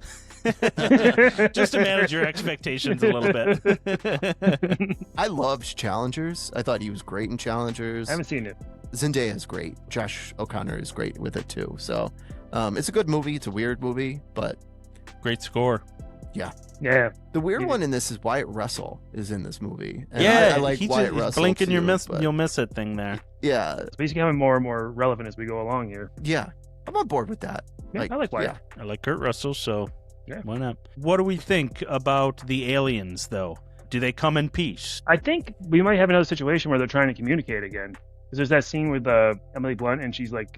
Just to manage your expectations a little bit. I loved Challengers. I thought he was great in Challengers. I haven't seen it. Zendaya is great. Josh O'Connor is great with it too. So, it's a good movie. It's a weird movie, but great score. Yeah. Yeah. The weird one in this is Wyatt Russell is in this movie. And I like Wyatt Russell. Blink and you'll miss it thing there. Yeah. So he's becoming more and more relevant as we go along here. Yeah. I'm on board with that. Yeah, I like Wyatt. Yeah. I like Kurt Russell, so why not? What do we think about the aliens, though? Do they come in peace? I think we might have another situation where they're trying to communicate again. Because there's that scene with Emily Blunt, and she's like,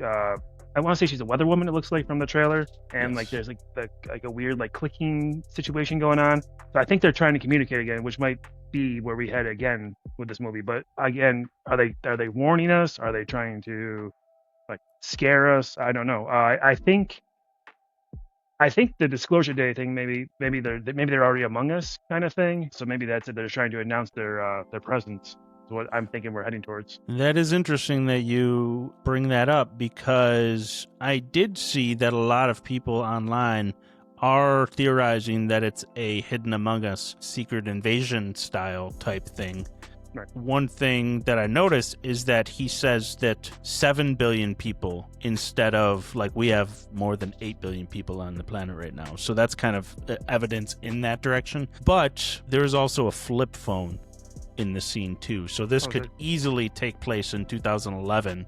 I want to say she's a weather woman, it looks like, from the trailer. And like there's like a weird like clicking situation going on. So I think they're trying to communicate again, which might be where we head again with this movie. But again, are they warning us? Are they trying to like scare us? I don't know. I think I think the disclosure day thing, maybe they're already among us kind of thing. So maybe that's it. They're trying to announce their presence. Is what I'm thinking we're heading towards. That is interesting that you bring that up, because I did see that a lot of people online are theorizing that it's a Hidden Among Us secret invasion style type thing. Right. One thing that I noticed is that he says that 7 billion people instead of, like, we have more than 8 billion people on the planet right now. So that's kind of evidence in that direction. But there's also a flip phone in the scene too. So this could easily take place in 2011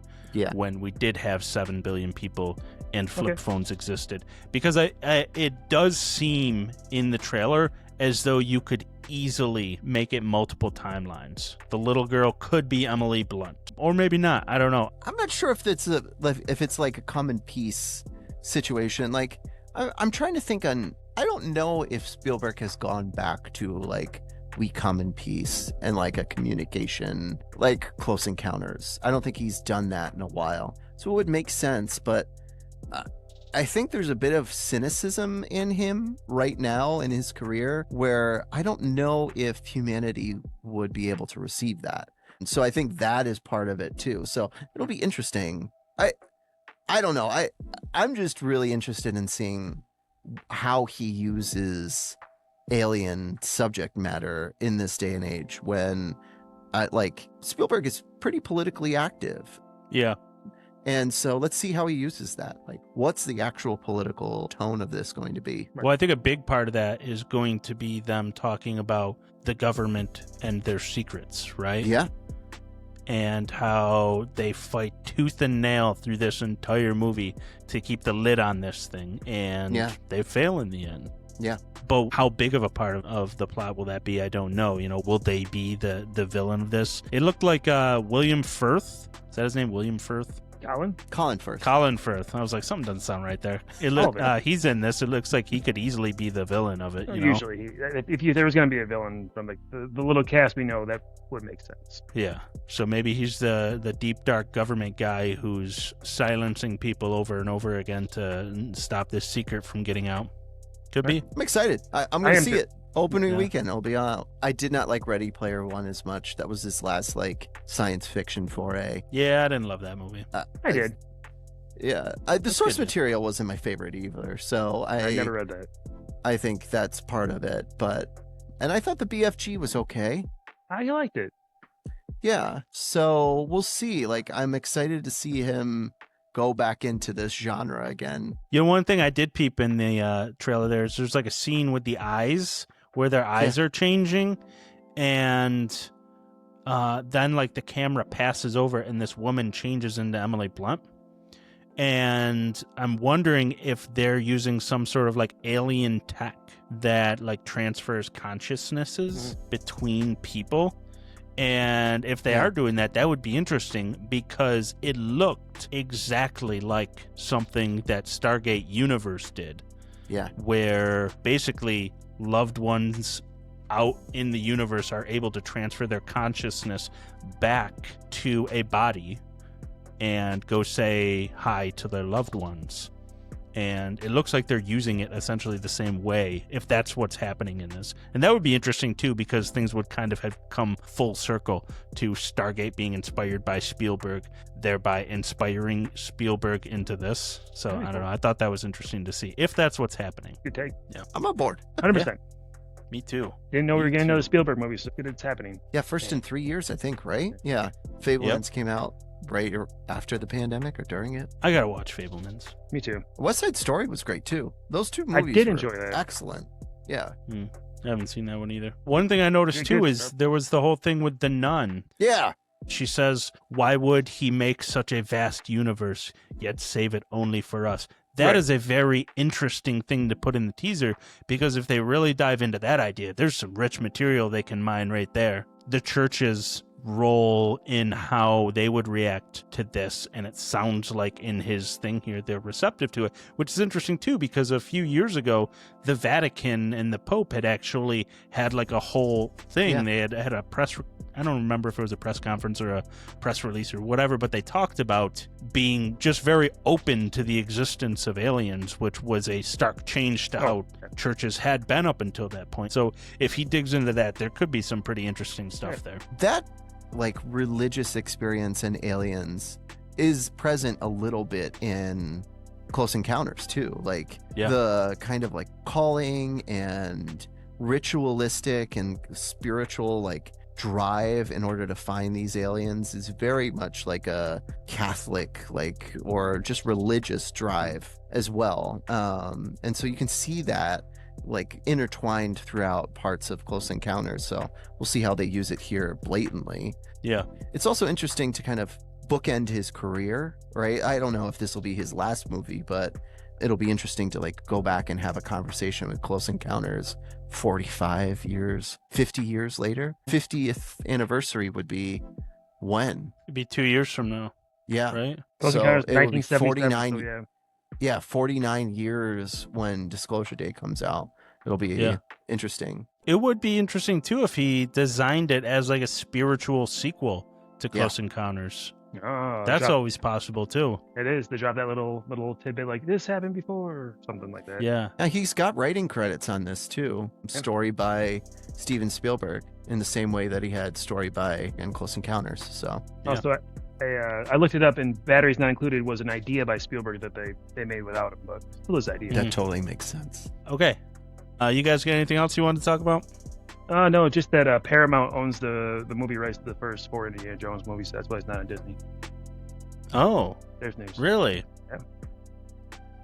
when we did have 7 billion people and flip phones existed. Because it does seem in the trailer as though you could easily make it multiple timelines. The little girl could be Emily Blunt, or maybe not. I don't know. I'm not sure if it's like a common piece situation. Like, I'm trying to think on. I don't know if Spielberg has gone back to like We Come in Peace and like a communication, like Close Encounters. I don't think he's done that in a while, so it would make sense. But I think there's a bit of cynicism in him right now in his career where I don't know if humanity would be able to receive that. And so I think that is part of it too. So it'll be interesting. I don't know. I'm just really interested in seeing how he uses alien subject matter in this day and age when like Spielberg is pretty politically active. Yeah. And so let's see how he uses that. Like, what's the actual political tone of this going to be? Well, I think a big part of that is going to be them talking about the government and their secrets, right? Yeah. And how they fight tooth and nail through this entire movie to keep the lid on this thing. And they fail in the end. Yeah. But how big of a part of the plot will that be? I don't know. You know, will they be the villain of this? It looked like William Firth. Is that his name? William Firth? Colin Firth. Colin Firth. I was like, something doesn't sound right there. He's in this. It looks like he could easily be the villain of it. Usually, if there was going to be a villain from the little cast we know, that would make sense. Yeah. So maybe he's the deep, dark government guy who's silencing people over and over again to stop this secret from getting out. Could be. I'm excited. I'm going to see it. Opening weekend, it'll be out. I did not like Ready Player One as much. That was his last like science fiction foray. Yeah, I didn't love that movie. I did. Yeah, the source material wasn't my favorite either. So I never read that. I think that's part of it. And I thought the BFG was okay. I liked it. Yeah. So we'll see. Like, I'm excited to see him go back into this genre again. You know, one thing I did peep in the trailer there's like a scene with the eyes where their eyes are changing, and then like the camera passes over and this woman changes into Emily Blunt. And I'm wondering if they're using some sort of like alien tech that like transfers consciousnesses between people. And if they are doing that, that would be interesting because it looked exactly like something that Stargate Universe did. Yeah. Where basically loved ones out in the universe are able to transfer their consciousness back to a body and go say hi to their loved ones. And it looks like they're using it essentially the same way, if that's what's happening in this. And that would be interesting, too, because things would kind of have come full circle to Stargate being inspired by Spielberg, thereby inspiring Spielberg into this. So, I don't know. I thought that was interesting to see, if that's what's happening. Good take. Yeah. I'm on board. 100%. Yeah. Me too. Didn't know we were getting another Spielberg movie, so it's happening. Yeah, first in 3 years, I think, right? Yeah. Fablemans came out right or after the pandemic or during it. I gotta watch Fablemans. Me too. West Side Story was great too. Those two movies I did enjoy that. Excellent. Yeah. I haven't seen that one either. One thing I noticed too is there was the whole thing with the nun. Yeah. She says, why would he make such a vast universe, yet save it only for us? That is a very interesting thing to put in the teaser, because if they really dive into that idea, there's some rich material they can mine right there. The church's role in how they would react to this, and it sounds like in his thing here they're receptive to it, which is interesting too, because a few years ago the Vatican and the Pope had actually had like a whole thing. They had a press I don't remember if it was a press conference or a press release or whatever, but they talked about being just very open to the existence of aliens, which was a stark change to how churches had been up until that point. So if he digs into that, there could be some pretty interesting stuff there. That like religious experience in Aliens is present a little bit in Close Encounters too. Like the kind of like calling and ritualistic and spiritual like drive in order to find these aliens is very much like a Catholic like or just religious drive as well. And so you can see that like intertwined throughout parts of Close Encounters. So we'll see how they use it here blatantly. Yeah. It's also interesting to kind of bookend his career, right? I don't know if this will be his last movie, but it'll be interesting to like go back and have a conversation with Close Encounters 45 years, 50 years later. 50th anniversary would be when? It'd be 2 years from now. Yeah. Right? Close So Encounters, it would be 1977. 49, yeah, 49 years when Disclosure Day comes out. It'll be interesting. It would be interesting, too, if he designed it as like a spiritual sequel to Close Encounters. Oh, That's always possible, too. It is. They drop that little tidbit like, this happened before, or something like that. Yeah. He's got writing credits on this, too. Story by Steven Spielberg, in the same way that he had story by in Close Encounters. So Also, I looked it up, and Batteries Not Included was an idea by Spielberg that they made without him, but still his idea. that totally makes sense. Okay. You guys got anything else you wanted to talk about? No, just that Paramount owns the movie rights to the first 4 Indiana Jones movies. So that's why it's not on Disney. Oh. There's news. Really? Yeah.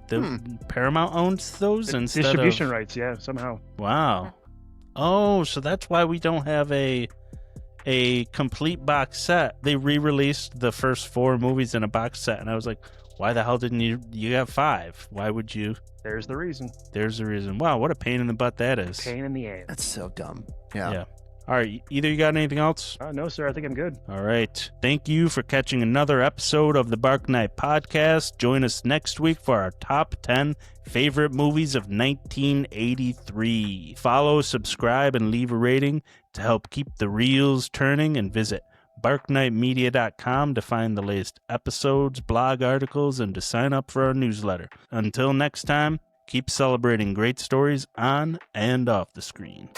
The Paramount owns those instead distribution of... rights, yeah, somehow. Wow. Oh, so that's why we don't have a complete box set. They re-released the first 4 movies in a box set, and I was like, why the hell didn't you have 5? Why would you? There's the reason. There's the reason. Wow, what a pain in the butt that is. Pain in the ass. That's so dumb. Yeah. All right, either you got anything else? No, sir, I think I'm good. All right. Thank you for catching another episode of the Bark Knight Podcast. Join us next week for our top 10 favorite movies of 1983. Follow, subscribe, and leave a rating to help keep the reels turning, and visit barknightmedia.com to find the latest episodes, blog articles, and to sign up for our newsletter. Until next time, keep celebrating great stories on and off the screen.